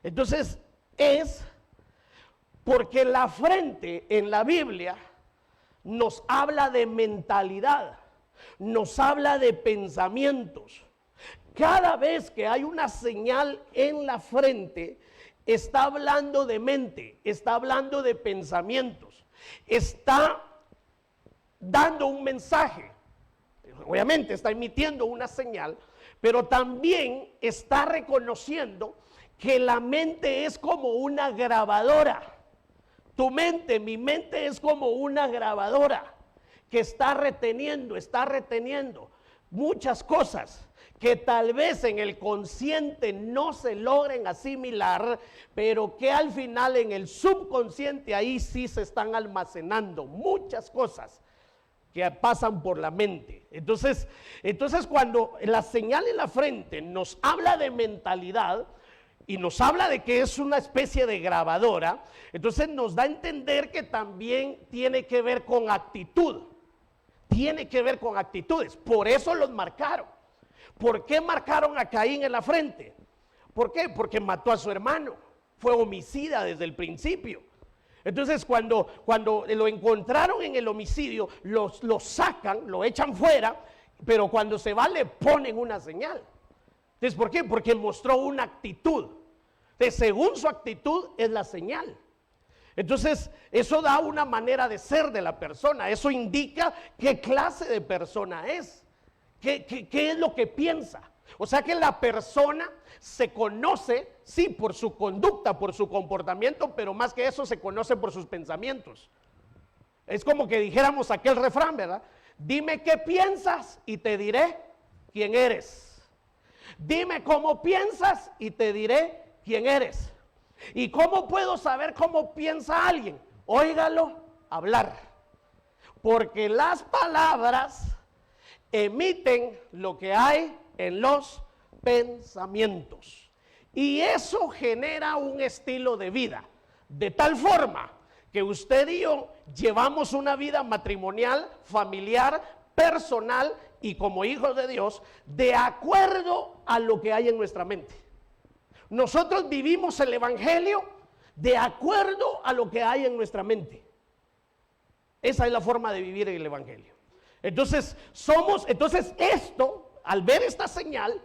Entonces es porque la frente en la Biblia nos habla de mentalidad, nos habla de pensamientos. Cada vez que hay una señal en la frente, está hablando de mente, está hablando de pensamientos, está dando un mensaje. Obviamente está emitiendo una señal, pero también está reconociendo que la mente es como una grabadora. Tu mente, mi mente es como una grabadora que está reteniendo muchas cosas que tal vez en el consciente no se logren asimilar, pero que al final en el subconsciente ahí sí se están almacenando muchas cosas que pasan por la mente. Entonces cuando la señal en la frente nos habla de mentalidad y nos habla de que es una especie de grabadora, entonces nos da a entender que también tiene que ver con actitud, tiene que ver con actitudes. Por eso los marcaron. ¿Por qué marcaron a Caín en la frente? ¿Por qué? Porque mató a su hermano, fue homicida desde el principio. Entonces cuando lo encontraron en el homicidio, lo sacan, lo echan fuera, pero cuando se va le ponen una señal. Entonces, ¿por qué? Porque mostró una actitud. Entonces, según su actitud es la señal. Entonces, eso da una manera de ser de la persona, eso indica qué clase de persona es, qué es lo que piensa. O sea que la persona se conoce, sí, por su conducta, por su comportamiento, pero más que eso se conoce por sus pensamientos. Es como que dijéramos aquel refrán, ¿verdad? Dime qué piensas y te diré quién eres. Dime cómo piensas y te diré quién eres. ¿Y cómo puedo saber cómo piensa alguien? Óigalo hablar. Porque las palabras emiten lo que hay en los pensamientos, y eso genera un estilo de vida, de tal forma que usted y yo llevamos una vida matrimonial, familiar, personal y como hijos de Dios, de acuerdo a lo que hay en nuestra mente. Nosotros vivimos el evangelio de acuerdo a lo que hay en nuestra mente. Esa es la forma de vivir el evangelio. Entonces esto, al ver esta señal,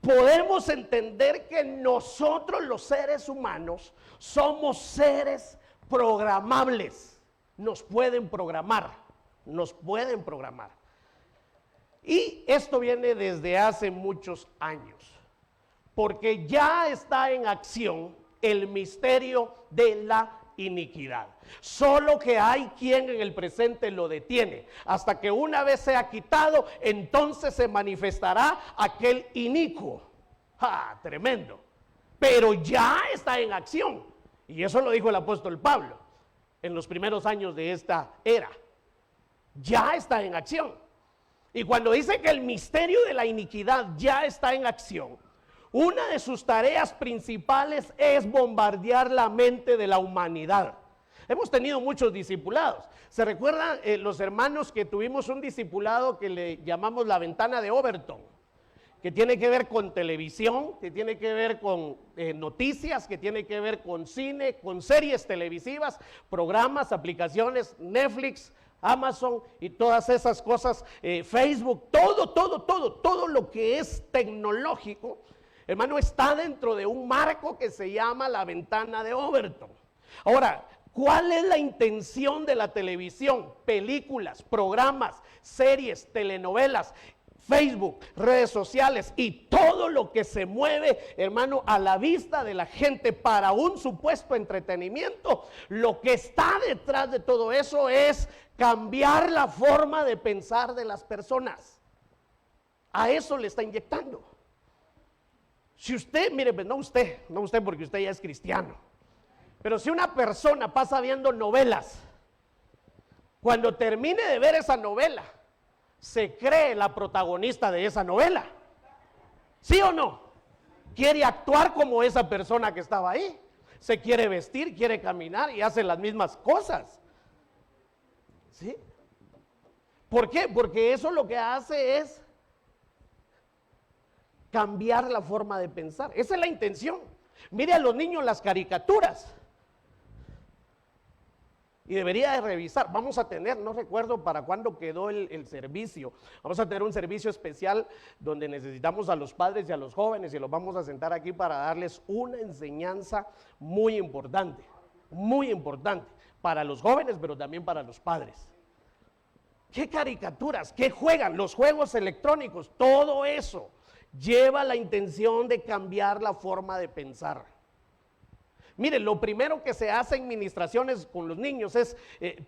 podemos entender que nosotros los seres humanos somos seres programables. Nos pueden programar. Y esto viene desde hace muchos años, porque ya está en acción el misterio de la iniquidad. Solo que hay quien en el presente lo detiene. Hasta que una vez sea quitado, entonces se manifestará aquel inicuo. ¡Ja! Tremendo. Pero ya está en acción. Y eso lo dijo el apóstol Pablo en los primeros años de esta era. Ya está en acción. Y cuando dice que el misterio de la iniquidad ya está en acción, una de sus tareas principales es bombardear la mente de la humanidad. Hemos tenido muchos discipulados. ¿Se recuerdan los hermanos que tuvimos un discipulado que le llamamos la ventana de Overton? Que tiene que ver con televisión, que tiene que ver con noticias, que tiene que ver con cine, con series televisivas, programas, aplicaciones, Netflix, Amazon y todas esas cosas, Facebook, todo lo que es tecnológico, hermano, está dentro de un marco que se llama la ventana de Overton. Ahora, ¿cuál es la intención de la televisión? Películas, programas, series, telenovelas, Facebook, redes sociales y todo lo que se mueve, hermano, a la vista de la gente para un supuesto entretenimiento. Lo que está detrás de todo eso es cambiar la forma de pensar de las personas. A eso le está inyectando. Si usted, mire, pues no usted porque usted ya es cristiano, pero si una persona pasa viendo novelas, cuando termine de ver esa novela, se cree la protagonista de esa novela, ¿sí o no? Quiere actuar como esa persona que estaba ahí, se quiere vestir, quiere caminar y hace las mismas cosas, ¿sí? ¿Por qué? Porque eso lo que hace es cambiar la forma de pensar. Esa es la intención. Mire a los niños las caricaturas. Y debería de revisar. Vamos a tener, no recuerdo para cuándo quedó el servicio. Vamos a tener un servicio especial donde necesitamos a los padres y a los jóvenes y los vamos a sentar aquí para darles una enseñanza muy importante para los jóvenes, pero también para los padres. ¿Qué caricaturas? ¿Qué juegan? Los juegos electrónicos, todo eso lleva la intención de cambiar la forma de pensar. Mire, lo primero que se hace en ministraciones con los niños es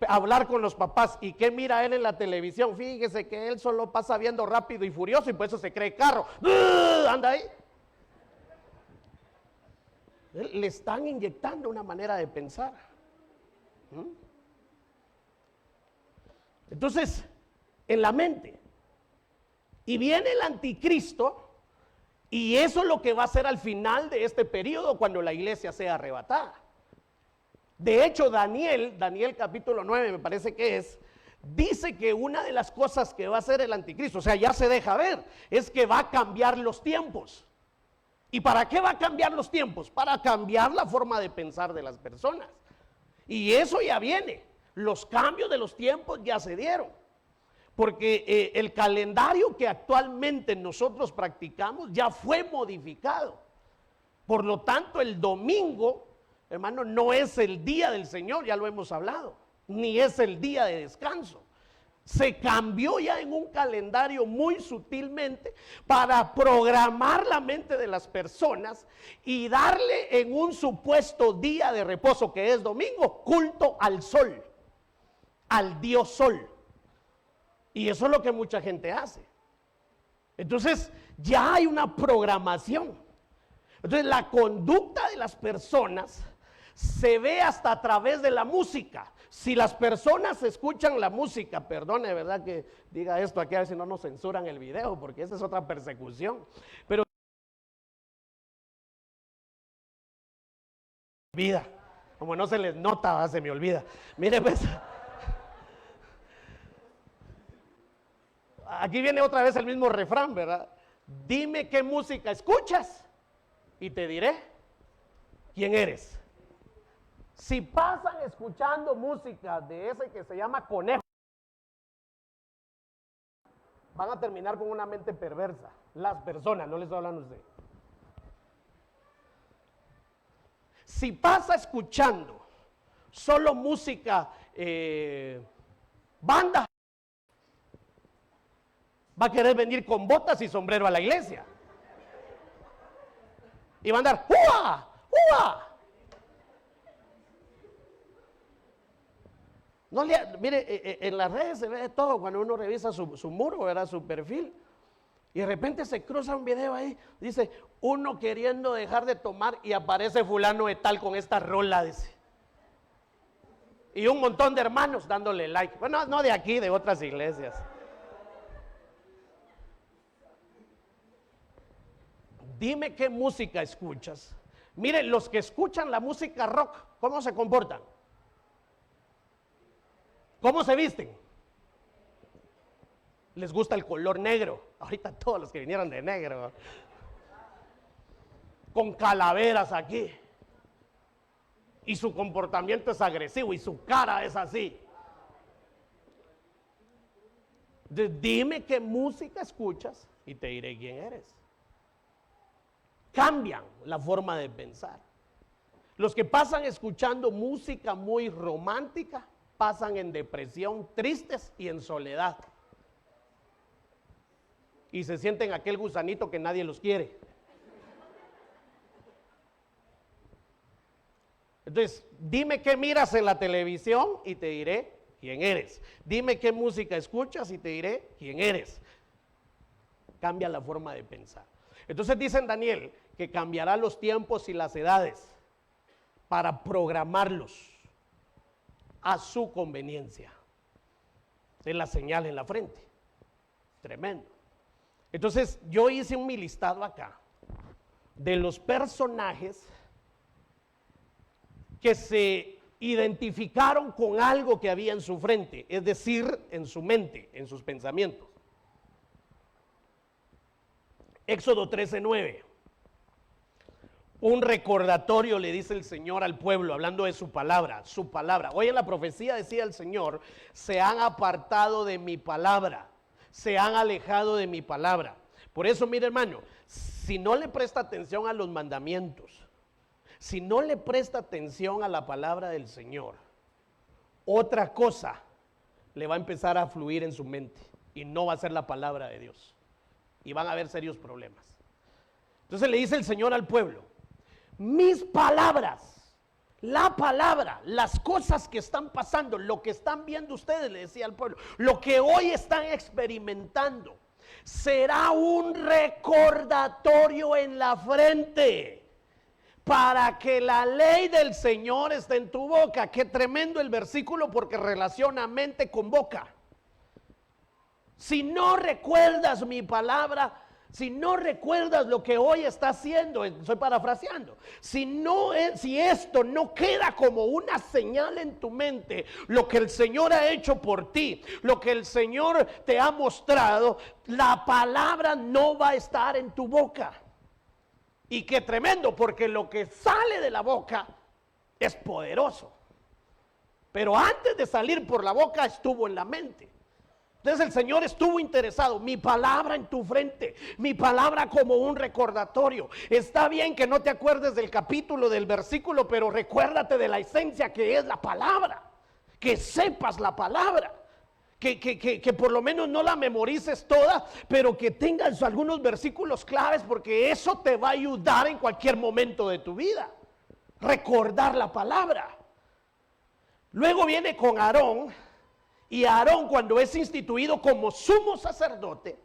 hablar con los papás. ¿Y qué mira él en la televisión? Fíjese que él solo pasa viendo Rápido y Furioso y por eso se cree carro. Anda ahí. Le están inyectando una manera de pensar. Entonces, en la mente. Y viene el anticristo. Y eso es lo que va a ser al final de este periodo cuando la iglesia sea arrebatada. De hecho, Daniel capítulo 9 me parece que dice que una de las cosas que va a hacer el anticristo, o sea, ya se deja ver, es que va a cambiar los tiempos. ¿Y para qué va a cambiar los tiempos? Para cambiar la forma de pensar de las personas. Y eso ya viene. Los cambios de los tiempos ya se dieron. Porque el calendario que actualmente nosotros practicamos ya fue modificado. Por lo tanto, el domingo, hermano, no es el día del Señor, ya lo hemos hablado, ni es el día de descanso. Se cambió ya en un calendario muy sutilmente para programar la mente de las personas y darle en un supuesto día de reposo que es domingo, culto al sol, al Dios Sol. Y eso es lo que mucha gente hace. Entonces, ya hay una programación. Entonces, la conducta de las personas se ve hasta a través de la música. Si las personas escuchan la música, perdone, ¿verdad? Que diga esto aquí a ver si no nos censuran el video, porque esa es otra persecución. Pero vida, como no se les nota, se me olvida. Mire, pues. Aquí viene otra vez el mismo refrán, ¿verdad? Dime qué música escuchas y te diré quién eres. Si pasan escuchando música de ese que se llama conejo, van a terminar con una mente perversa. Las personas, no les estoy hablando a usted. Si pasa escuchando solo música, banda, va a querer venir con botas y sombrero a la iglesia. Y va a andar, ¡ua! ¡ua! No mire, en las redes se ve de todo cuando uno revisa su muro, ¿verdad? Su perfil. Y de repente se cruza un video ahí, dice, uno queriendo dejar de tomar y aparece fulano de tal con esta rola, dice. Y un montón de hermanos dándole like. Bueno, no de aquí, de otras iglesias. Dime qué música escuchas. Miren, los que escuchan la música rock, ¿cómo se comportan? ¿Cómo se visten? Les gusta el color negro. Ahorita todos los que vinieron de negro. Con calaveras aquí. Y su comportamiento es agresivo y su cara es así. Dime qué música escuchas y te diré quién eres. Cambian la forma de pensar. Los que pasan escuchando música muy romántica pasan en depresión, tristes y en soledad. Y se sienten aquel gusanito que nadie los quiere. Entonces, dime qué miras en la televisión y te diré quién eres. Dime qué música escuchas y te diré quién eres. Cambia la forma de pensar. Entonces dice en Daniel que cambiará los tiempos y las edades para programarlos a su conveniencia. Es la señal en la frente. Tremendo. Entonces yo hice un listado acá de los personajes que se identificaron con algo que había en su frente, es decir, en su mente, en sus pensamientos. Éxodo 13:9. Un recordatorio le dice el Señor al pueblo, hablando de su palabra, su palabra. Hoy en la profecía decía el Señor, se han apartado de mi palabra, se han alejado de mi palabra. Por eso, mire hermano, si no le presta atención a los mandamientos, si no le presta atención a la palabra del Señor, otra cosa le va a empezar a fluir en su mente y no va a ser la palabra de Dios. Y van a haber serios problemas. Entonces le dice el Señor al pueblo, mis palabras, la palabra, las cosas que están pasando, lo que están viendo ustedes, le decía al pueblo, lo que hoy están experimentando, será un recordatorio en la frente para que la ley del Señor esté en tu boca. Qué tremendo el versículo porque relaciona mente con boca. Si no recuerdas mi palabra, si no recuerdas lo que hoy está haciendo, estoy parafraseando, si esto no queda como una señal en tu mente, lo que el Señor ha hecho por ti, lo que el Señor te ha mostrado, la palabra no va a estar en tu boca. Y qué tremendo, porque lo que sale de la boca es poderoso. Pero antes de salir por la boca estuvo en la mente. Entonces el Señor estuvo interesado, mi palabra en tu frente, mi palabra como un recordatorio. Está bien que no te acuerdes del capítulo, del versículo, pero recuérdate de la esencia que es la palabra, que sepas la palabra, que por lo menos no la memorices toda, pero que tengas algunos versículos claves, porque eso te va a ayudar en cualquier momento de tu vida, recordar la palabra. Luego viene con Aarón. Y a Aarón, cuando es instituido como sumo sacerdote,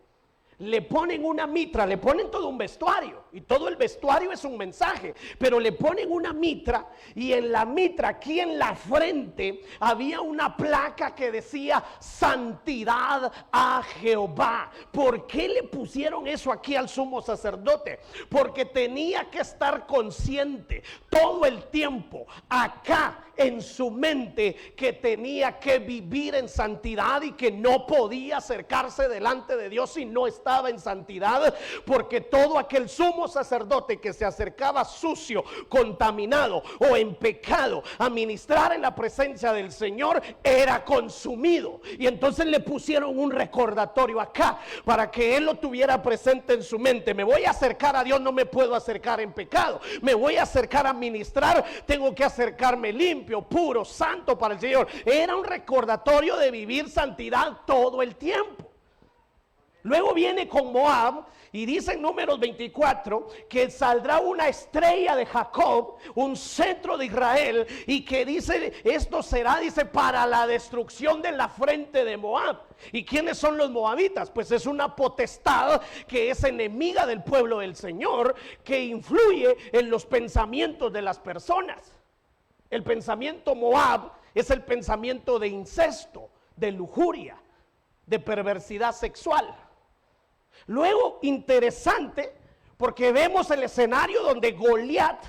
le ponen una mitra, le ponen todo un vestuario, y todo el vestuario es un mensaje, pero le ponen una mitra, y en la mitra, aquí en la frente, había una placa que decía santidad a Jehová. ¿Por qué le pusieron eso aquí al sumo sacerdote? Porque tenía que estar consciente todo el tiempo, acá en su mente, que tenía que vivir en santidad y que no podía acercarse delante de Dios si no estaba en santidad, porque todo aquel sumo sacerdote que se acercaba sucio, contaminado o en pecado a ministrar en la presencia del Señor era consumido. Y entonces le pusieron un recordatorio acá para que él lo tuviera presente en su mente. Me voy a acercar a Dios, no me puedo acercar en pecado. Me voy a acercar a ministrar, tengo que acercarme limpio, puro, santo para el Señor. Era un recordatorio de vivir santidad todo el tiempo. Luego viene con Moab y dice en Números 24 que saldrá una estrella de Jacob, un centro de Israel, y que dice, esto será, dice, para la destrucción de la frente de Moab. ¿Y quiénes son los moabitas? Pues es una potestad que es enemiga del pueblo del Señor, que influye en los pensamientos de las personas. El pensamiento Moab es el pensamiento de incesto, de lujuria, de perversidad sexual. Luego, interesante, porque vemos el escenario donde Goliat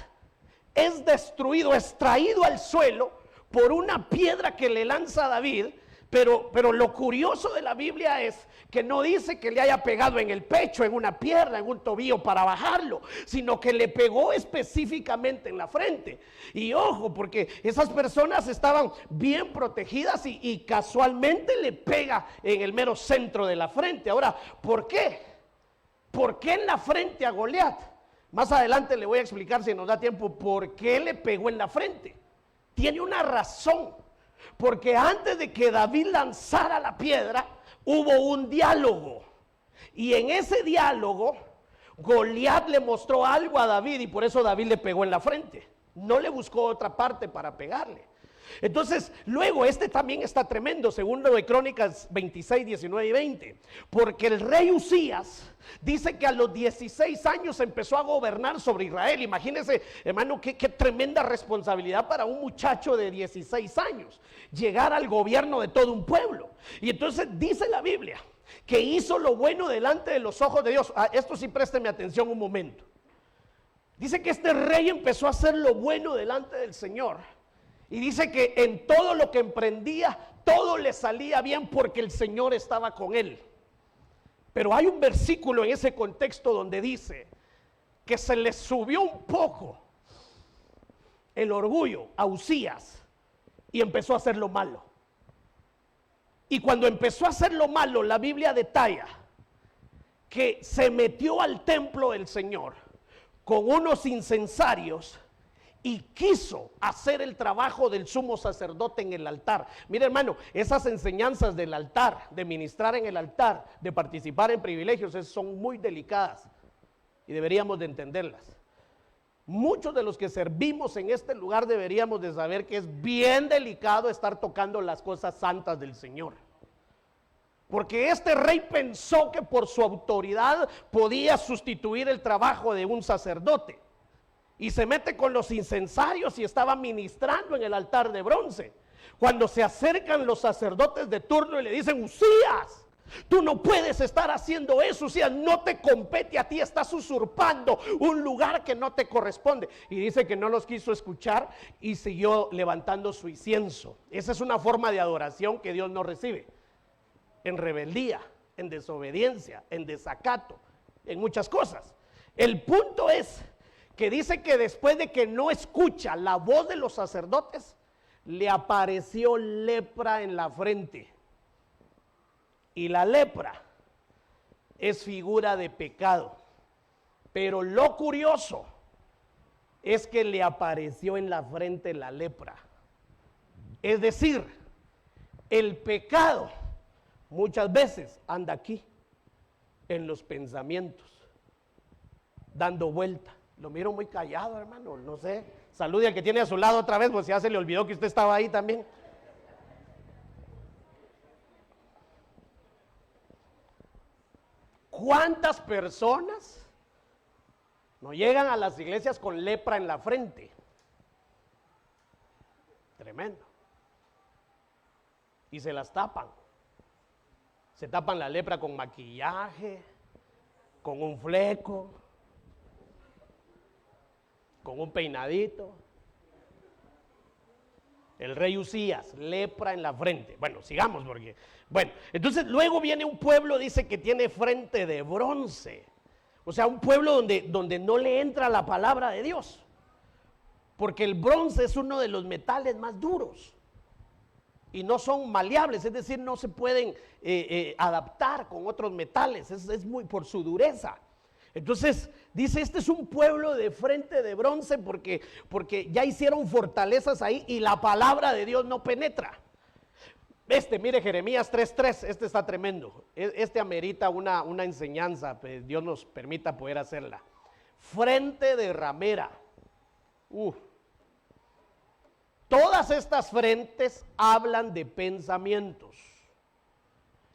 es destruido, es traído al suelo por una piedra que le lanza a David, pero lo curioso de la Biblia es que no dice que le haya pegado en el pecho, en una pierna, en un tobillo para bajarlo, sino que le pegó específicamente en la frente. Y ojo, porque esas personas estaban bien protegidas y casualmente le pega en el mero centro de la frente. Ahora, ¿por qué? ¿Por qué en la frente a Goliat? Más adelante le voy a explicar, si nos da tiempo, por qué le pegó en la frente. Tiene una razón. Porque antes de que David lanzara la piedra, hubo un diálogo. Y en ese diálogo, Goliat le mostró algo a David y por eso David le pegó en la frente. No le buscó otra parte para pegarle. Entonces, luego este también está tremendo, segundo de Crónicas 26, 19 y 20. Porque el rey Usías dice que a los 16 años empezó a gobernar sobre Israel. Imagínense, hermano, qué tremenda responsabilidad para un muchacho de 16 años, llegar al gobierno de todo un pueblo. Y entonces dice la Biblia que hizo lo bueno delante de los ojos de Dios. Esto sí, présteme atención un momento. Dice que este rey empezó a hacer lo bueno delante del Señor. Y dice que en todo lo que emprendía, todo le salía bien porque el Señor estaba con él. Pero hay un versículo en ese contexto donde dice que se le subió un poco el orgullo a Usías y empezó a hacer lo malo. Y cuando empezó a hacer lo malo, la Biblia detalla que se metió al templo del Señor con unos incensarios y quiso hacer el trabajo del sumo sacerdote en el altar. Mire, hermano, esas enseñanzas del altar, de ministrar en el altar, de participar en privilegios, son muy delicadas y deberíamos de entenderlas. Muchos de los que servimos en este lugar deberíamos de saber que es bien delicado estar tocando las cosas santas del Señor. Porque este rey pensó que por su autoridad podía sustituir el trabajo de un sacerdote. Y se mete con los incensarios y estaba ministrando en el altar de bronce. Cuando se acercan los sacerdotes de turno y le dicen: Usías, tú no puedes estar haciendo eso, Usías, no te compete a ti, estás usurpando un lugar que no te corresponde. Y dice que no los quiso escuchar y siguió levantando su incienso. Esa es una forma de adoración que Dios no recibe. En rebeldía, en desobediencia, en desacato, en muchas cosas. El punto es que dice que después de que no escucha la voz de los sacerdotes, le apareció lepra en la frente. Y la lepra es figura de pecado. Pero lo curioso es que le apareció en la frente la lepra. Es decir, el pecado muchas veces anda aquí, en los pensamientos, dando vuelta. Lo miro muy callado, hermano, no sé. Salude al que tiene a su lado otra vez, pues ya se le olvidó que usted estaba ahí también. ¿Cuántas personas no llegan a las iglesias con lepra en la frente? Tremendo. Y se las tapan. Se tapan la lepra con maquillaje, con un fleco, con un peinadito. El rey Usías, lepra en la frente. Bueno, sigamos porque... Bueno, entonces luego viene un pueblo, dice que tiene frente de bronce. O sea, un pueblo donde no le entra la palabra de Dios. Porque el bronce es uno de los metales más duros. Y no son maleables, es decir, no se pueden adaptar con otros metales. Es muy por su dureza. Entonces dice, este es un pueblo de frente de bronce porque ya hicieron fortalezas ahí y la palabra de Dios no penetra. Mire, Jeremías 3:3, este está tremendo. Este amerita una enseñanza, pues Dios nos permita poder hacerla. Frente de ramera. Todas estas frentes hablan de pensamientos.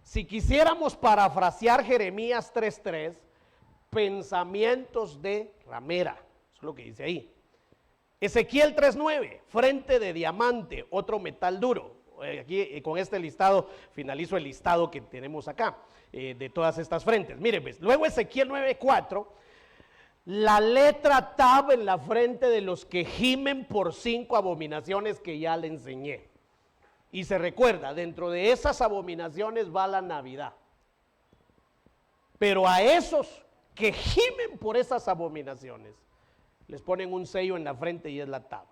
Si quisiéramos parafrasear Jeremías 3:3, pensamientos de ramera. Eso es lo que dice ahí. Ezequiel 3:9, frente de diamante, otro metal duro. Aquí con este listado finalizo el listado que tenemos acá de todas estas frentes. Miren, pues, luego Ezequiel 9:4, la letra tab en la frente de los que gimen por 5 abominaciones que ya le enseñé. Y se recuerda, dentro de esas abominaciones va la Navidad. Pero a esos que gimen por esas abominaciones les ponen un sello en la frente y es la tab.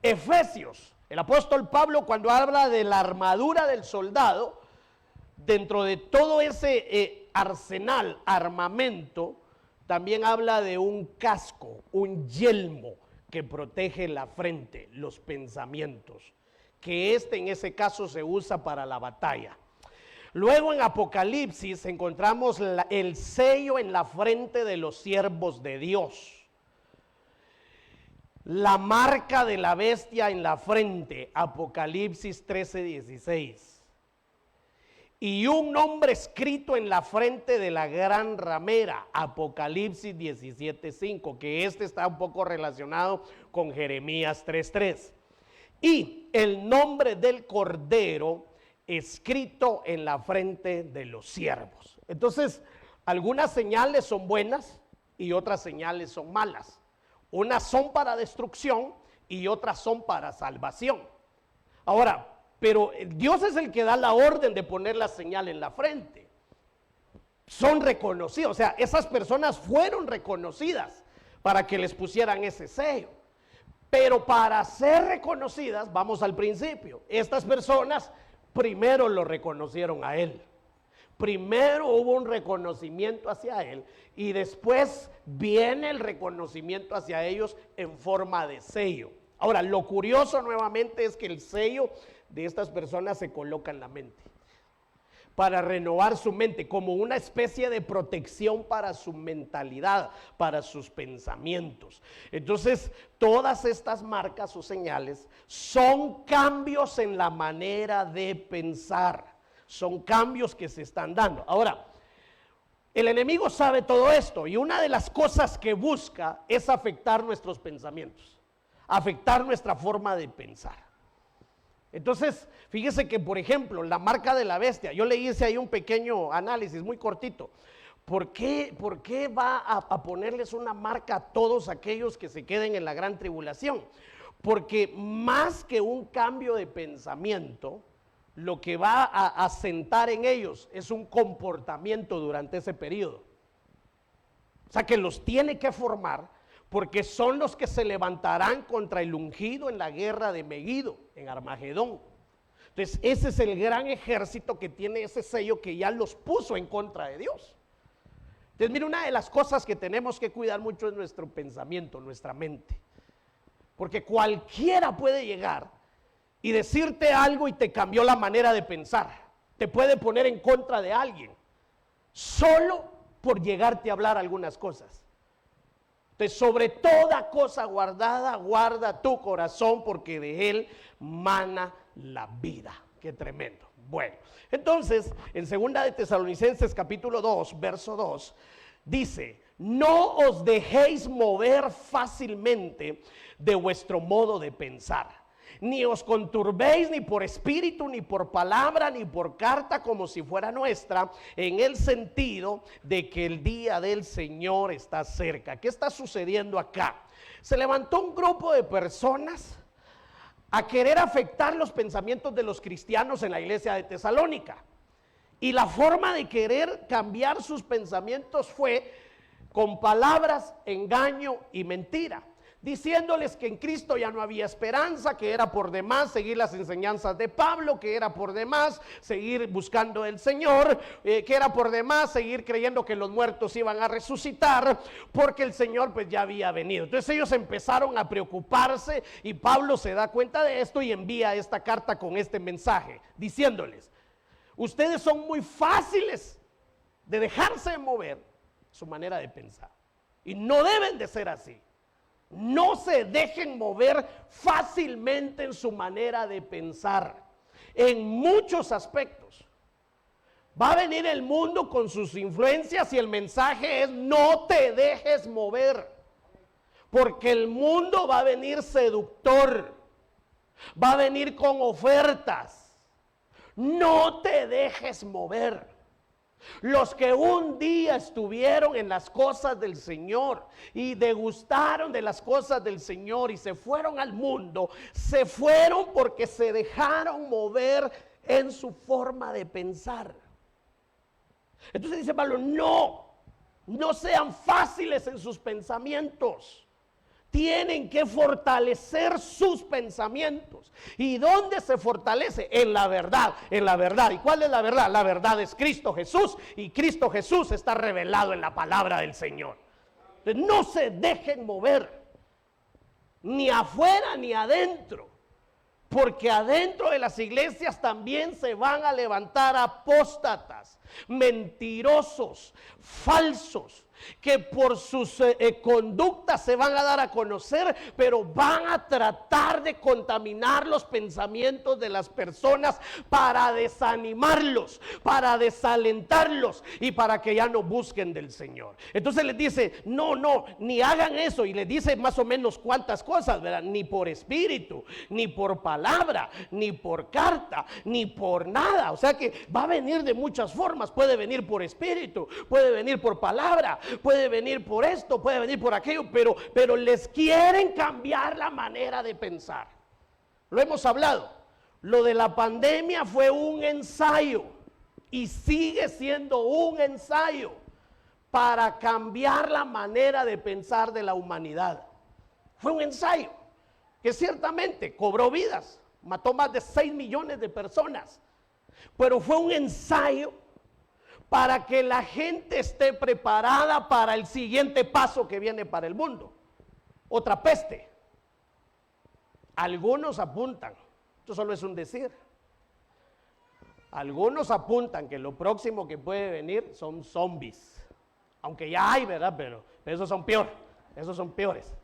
Efesios, el apóstol Pablo, cuando habla de la armadura del soldado, dentro de todo ese arsenal, armamento, también habla de un casco, un yelmo que protege la frente, los pensamientos, que en ese caso se usa para la batalla. Luego en Apocalipsis encontramos el sello en la frente de los siervos de Dios. La marca de la bestia en la frente, Apocalipsis 13:16. Y un nombre escrito en la frente de la gran ramera, Apocalipsis 17:5, que está un poco relacionado con Jeremías 3:3. Y el nombre del Cordero escrito en la frente de los siervos. Entonces, algunas señales son buenas y otras señales son malas. Unas son para destrucción y otras son para salvación. Ahora, pero Dios es el que da la orden de poner la señal en la frente. Son reconocidos, o sea, esas personas fueron reconocidas para que les pusieran ese sello. Pero para ser reconocidas, vamos al principio, estas personas primero lo reconocieron a él. Primero hubo un reconocimiento hacia él y después viene el reconocimiento hacia ellos en forma de sello. Ahora, lo curioso nuevamente es que el sello de estas personas se coloca en la mente para renovar su mente, como una especie de protección para su mentalidad, para sus pensamientos. Entonces, todas estas marcas o señales son cambios en la manera de pensar, son cambios que se están dando. Ahora, el enemigo sabe todo esto y una de las cosas que busca es afectar nuestros pensamientos, afectar nuestra forma de pensar. Entonces, fíjese que, por ejemplo, la marca de la bestia, yo le hice ahí un pequeño análisis muy cortito. ¿Por qué va a ponerles una marca a todos aquellos que se queden en la gran tribulación? Porque más que un cambio de pensamiento, lo que va a asentar en ellos es un comportamiento durante ese periodo. O sea, que los tiene que formar, porque son los que se levantarán contra el ungido en la guerra de Megido, en Armagedón. Entonces, ese es el gran ejército que tiene ese sello que ya los puso en contra de Dios. Entonces, mire, una de las cosas que tenemos que cuidar mucho es nuestro pensamiento, nuestra mente. Porque cualquiera puede llegar y decirte algo y te cambió la manera de pensar. Te puede poner en contra de alguien, solo por llegarte a hablar algunas cosas. Entonces, sobre toda cosa guardada, guarda tu corazón, porque de él mana la vida. Qué tremendo. Bueno, entonces, en 2 de Tesalonicenses capítulo 2, verso 2, dice: no os dejéis mover fácilmente de vuestro modo de pensar, ni os conturbéis ni por espíritu, ni por palabra, ni por carta como si fuera nuestra, en el sentido de que el día del Señor está cerca. ¿Qué está sucediendo acá? Se levantó un grupo de personas a querer afectar los pensamientos de los cristianos en la iglesia de Tesalónica. Y la forma de querer cambiar sus pensamientos fue con palabras, engaño y mentira. diciéndoles que en Cristo ya no había esperanza, que era por demás seguir las enseñanzas de Pablo, que era por demás seguir buscando el Señor, que era por demás seguir creyendo que los muertos iban a resucitar, porque el Señor pues ya había venido. Entonces ellos empezaron a preocuparse y Pablo se da cuenta de esto y envía esta carta con este mensaje, diciéndoles: ustedes son muy fáciles de dejarse mover su manera de pensar y no deben de ser así. No se dejen mover fácilmente en su manera de pensar, en muchos aspectos. Va a venir el mundo con sus influencias y el mensaje es: no te dejes mover, porque el mundo va a venir seductor, va a venir con ofertas. No te dejes mover. Los que un día estuvieron en las cosas del Señor y degustaron de las cosas del Señor y se fueron al mundo, se fueron porque se dejaron mover en su forma de pensar. Entonces dice Pablo: no sean fáciles en sus pensamientos. Tienen que fortalecer sus pensamientos. ¿Y dónde se fortalece? En la verdad, en la verdad. ¿Y cuál es la verdad? La verdad es Cristo Jesús, y Cristo Jesús está revelado en la palabra del Señor. Entonces, no se dejen mover, ni afuera ni adentro, porque adentro de las iglesias también se van a levantar apóstatas, mentirosos, falsos, que por sus conductas se van a dar a conocer, pero van a tratar de contaminar los pensamientos de las personas para desanimarlos, para desalentarlos y para que ya no busquen del Señor. Entonces les dice: no, ni hagan eso, y les dice más o menos cuántas cosas, ¿verdad? Ni por espíritu, ni por palabra, ni por carta, ni por nada. O sea que va a venir de muchas formas. Puede venir por espíritu, puede venir por palabra, puede venir por esto, puede venir por aquello, pero les quieren cambiar la manera de pensar. Lo hemos hablado. Lo de la pandemia fue un ensayo y sigue siendo un ensayo para cambiar la manera de pensar de la humanidad. Fue un ensayo que ciertamente cobró vidas, mató más de 6 millones de personas, pero fue un ensayo para que la gente esté preparada para el siguiente paso que viene para el mundo. Otra peste. Algunos apuntan, esto solo es un decir, algunos apuntan que lo próximo que puede venir son zombies. Aunque ya hay, ¿verdad? Pero esos son peor, esos son peores.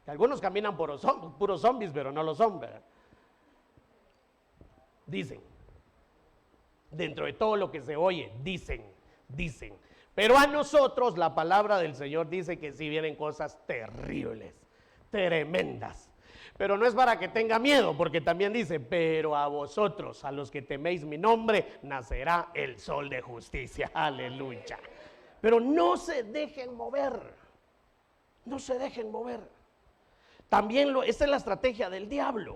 Que algunos caminan por puros zombies, pero no lo son, ¿verdad? Dicen. Dentro de todo lo que se oye, dicen. Pero a nosotros la palabra del Señor dice que sí vienen cosas terribles, tremendas. Pero no es para que tenga miedo, porque también dice: pero a vosotros, a los que teméis mi nombre, nacerá el sol de justicia. Aleluya. Pero no se dejen mover. No se dejen mover. También esa es la estrategia del diablo.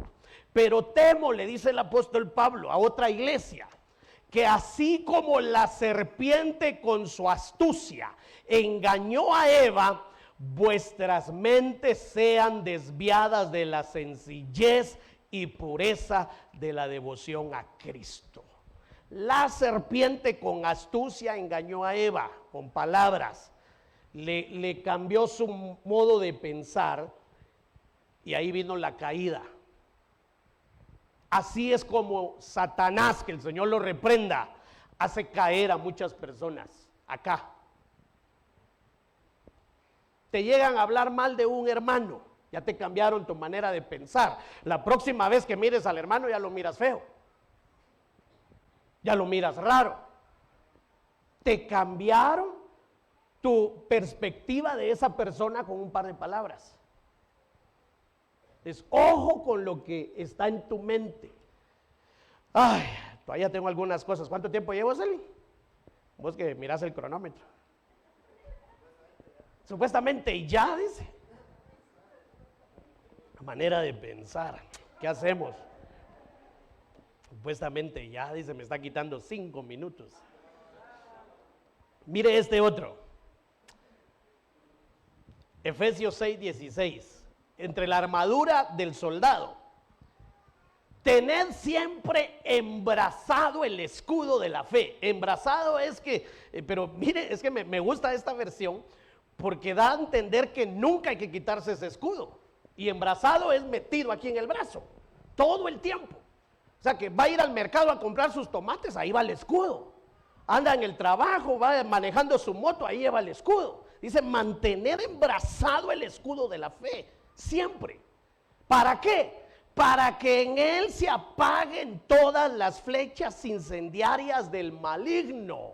Pero temo, le dice el apóstol Pablo a otra iglesia, que así como la serpiente con su astucia engañó a Eva, vuestras mentes sean desviadas de la sencillez y pureza de la devoción a Cristo. La serpiente con astucia engañó a Eva con palabras, le cambió su modo de pensar y ahí vino la caída. Así es como Satanás, que el Señor lo reprenda, hace caer a muchas personas acá. Te llegan a hablar mal de un hermano, ya te cambiaron tu manera de pensar. La próxima vez que mires al hermano ya lo miras feo, ya lo miras raro. Te cambiaron tu perspectiva de esa persona con un par de palabras. Es ojo con lo que está en tu mente. Ay, todavía tengo algunas cosas. ¿Cuánto tiempo llevo, Celi? Vos que mirás el cronómetro. Supuestamente ya, dice. La manera de pensar. ¿Qué hacemos? Supuestamente ya, dice, me está quitando 5 minutos. Mire este otro. Efesios 6:16. Entre la armadura del soldado. Tened siempre embrazado el escudo de la fe. Embrazado es que, pero mire, es que me gusta esta versión porque da a entender que nunca hay que quitarse ese escudo. Y embrazado es metido aquí en el brazo, todo el tiempo. O sea que va a ir al mercado a comprar sus tomates, ahí va el escudo. Anda en el trabajo, va manejando su moto, ahí lleva el escudo. Dice, mantener embrazado el escudo de la fe, siempre. ¿Para qué? Para que en él se apaguen todas las flechas incendiarias del maligno.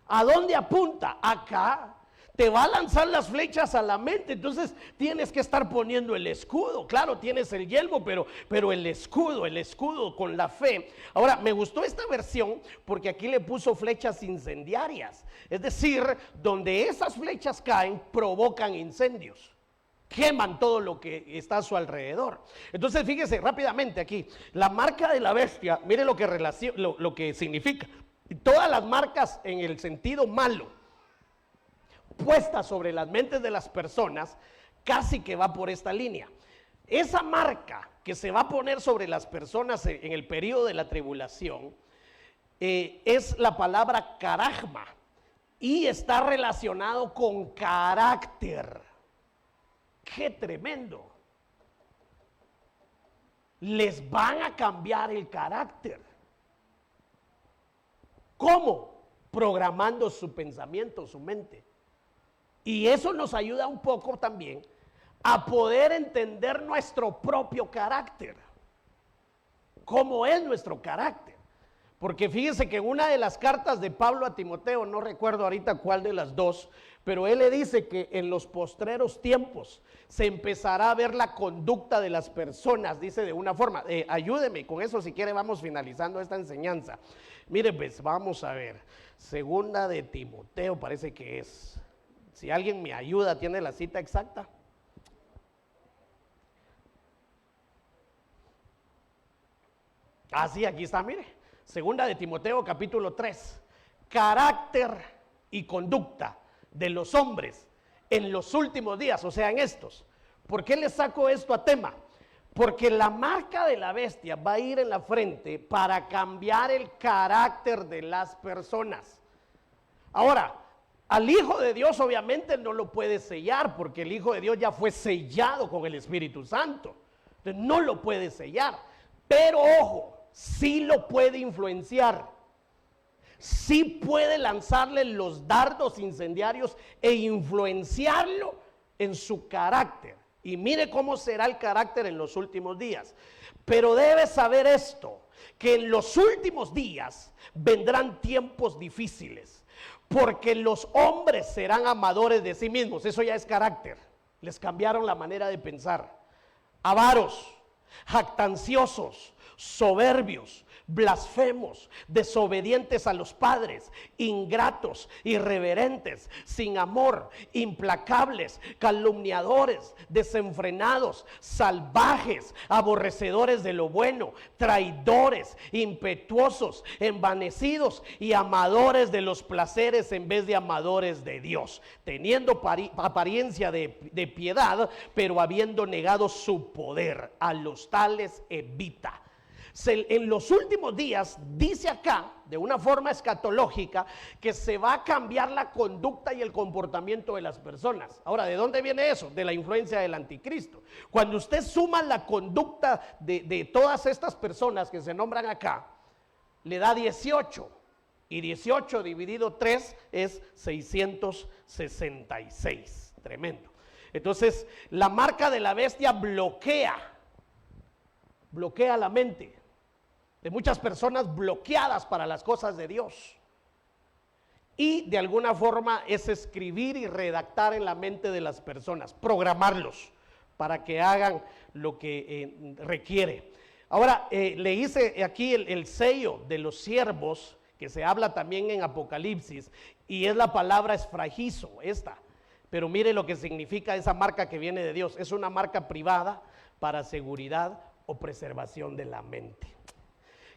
¿A dónde apunta? Acá. Te va a lanzar las flechas a la mente, entonces tienes que estar poniendo el escudo. Claro, tienes el yelmo, pero el escudo con la fe. Ahora, me gustó esta versión porque aquí le puso flechas incendiarias. Es decir, donde esas flechas caen, provocan incendios. Queman todo lo que está a su alrededor. Entonces, fíjese rápidamente aquí, la marca de la bestia, mire lo que significa. Todas las marcas en el sentido malo, puestas sobre las mentes de las personas, casi que va por esta línea. Esa marca que se va a poner sobre las personas en el periodo de la tribulación es la palabra caragma y está relacionado con carácter. ¡Qué tremendo! Les van a cambiar el carácter. ¿Cómo? Programando su pensamiento, su mente. Y eso nos ayuda un poco también a poder entender nuestro propio carácter. ¿Cómo es nuestro carácter? Porque fíjese que una de las cartas de Pablo a Timoteo, no recuerdo ahorita cuál de las dos, pero él le dice que en los postreros tiempos se empezará a ver la conducta de las personas, dice de una forma. Ayúdeme con eso, si quiere vamos finalizando esta enseñanza. Mire pues, vamos a ver, segunda de Timoteo parece que es. Si alguien me ayuda, ¿tiene la cita exacta? Ah, sí, aquí está, mire. Segunda de Timoteo, capítulo 3. Carácter y conducta de los hombres en los últimos días, o sea, en estos. ¿Por qué le saco esto a tema? Porque la marca de la bestia va a ir en la frente para cambiar el carácter de las personas. Ahora, al Hijo de Dios obviamente no lo puede sellar porque el Hijo de Dios ya fue sellado con el Espíritu Santo. Entonces no lo puede sellar. Pero ojo, sí lo puede influenciar. Sí puede lanzarle los dardos incendiarios e influenciarlo en su carácter. Y mire cómo será el carácter en los últimos días. Pero debe saber esto, que en los últimos días vendrán tiempos difíciles. Porque los hombres serán amadores de sí mismos. Eso ya es carácter. Les cambiaron la manera de pensar. Avaros, jactanciosos, soberbios, blasfemos, desobedientes a los padres, ingratos, irreverentes, sin amor, implacables, calumniadores, desenfrenados, salvajes, aborrecedores de lo bueno, traidores, impetuosos, envanecidos y amadores de los placeres en vez de amadores de Dios, teniendo apariencia de piedad, pero habiendo negado su poder. A los tales evita. En los últimos días, dice acá, de una forma escatológica, que se va a cambiar la conducta y el comportamiento de las personas. Ahora, ¿de dónde viene eso? De la influencia del anticristo. Cuando usted suma la conducta de todas estas personas que se nombran acá, le da 18. Y 18 dividido 3 es 666. Tremendo. Entonces, la marca de la bestia bloquea la mente de muchas personas bloqueadas para las cosas de Dios. Y de alguna forma es escribir y redactar en la mente de las personas, programarlos para que hagan lo que requiere. Ahora, le hice aquí el sello de los siervos, que se habla también en Apocalipsis, y es la palabra esfragizo, esta. Pero mire lo que significa esa marca que viene de Dios. Es una marca privada para seguridad o preservación de la mente.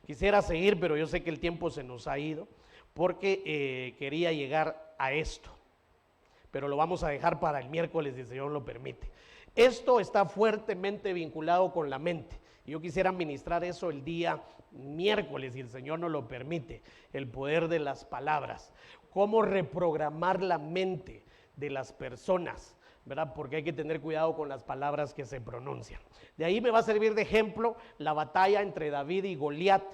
Quisiera seguir, pero yo sé que el tiempo se nos ha ido, porque quería llegar a esto. pero lo vamos a dejar para el miércoles si el Señor lo permite. Esto está fuertemente vinculado con la mente. Yo quisiera ministrar eso el día miércoles, si el Señor nos lo permite, el poder de las palabras, cómo reprogramar la mente de las personas, ¿verdad? Porque hay que tener cuidado con las palabras que se pronuncian. De ahí me va a servir de ejemplo la batalla entre David y Goliat,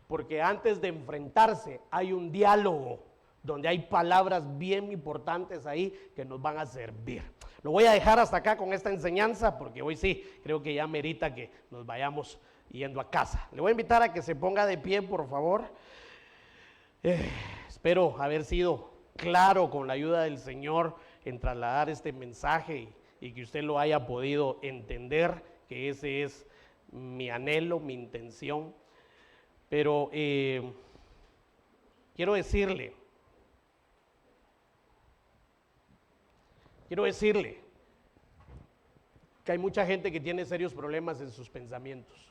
porque antes de enfrentarse hay un diálogo donde hay palabras bien importantes ahí que nos van a servir. Lo voy a dejar hasta acá con esta enseñanza porque hoy sí, creo que ya merita que nos vayamos yendo a casa. Le voy a invitar a que se ponga de pie, por favor. Espero haber sido claro con la ayuda del Señor en trasladar este mensaje y que usted lo haya podido entender, que ese es mi anhelo, mi intención. Pero quiero decirle que hay mucha gente que tiene serios problemas en sus pensamientos.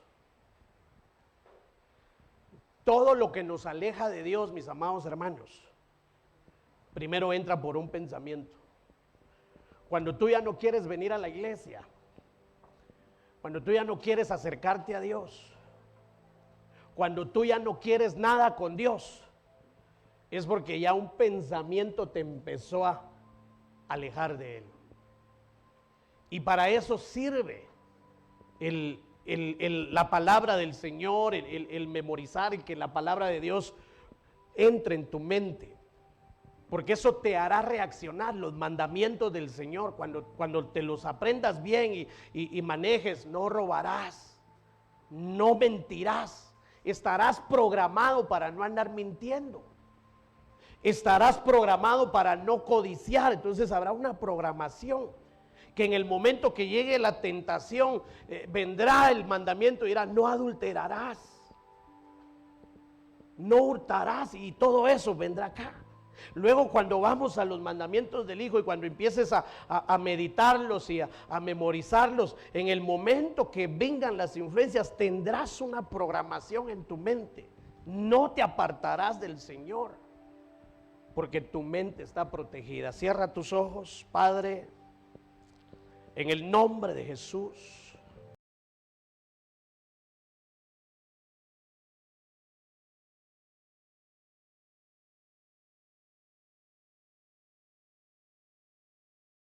Todo lo que nos aleja de Dios, mis amados hermanos, primero entra por un pensamiento. Cuando tú ya no quieres venir a la iglesia, cuando tú ya no quieres acercarte a Dios, cuando tú ya no quieres nada con Dios, es porque ya un pensamiento te empezó a alejar de Él. Y para eso sirve la palabra del Señor, el memorizar, y que la palabra de Dios entre en tu mente. Porque eso te hará reaccionar los mandamientos del Señor. Cuando te los aprendas bien y manejes: no robarás, no mentirás. Estarás programado para no andar mintiendo. Estarás programado para no codiciar. Entonces habrá una programación que en el momento que llegue la tentación, vendrá el mandamiento y dirá: no adulterarás, no hurtarás, y todo eso vendrá acá. Luego, cuando vamos a los mandamientos del Hijo y cuando empieces a meditarlos y a memorizarlos, en el momento que vengan las influencias, tendrás una programación en tu mente. No te apartarás del Señor, porque tu mente está protegida. Cierra tus ojos, Padre, en el nombre de Jesús.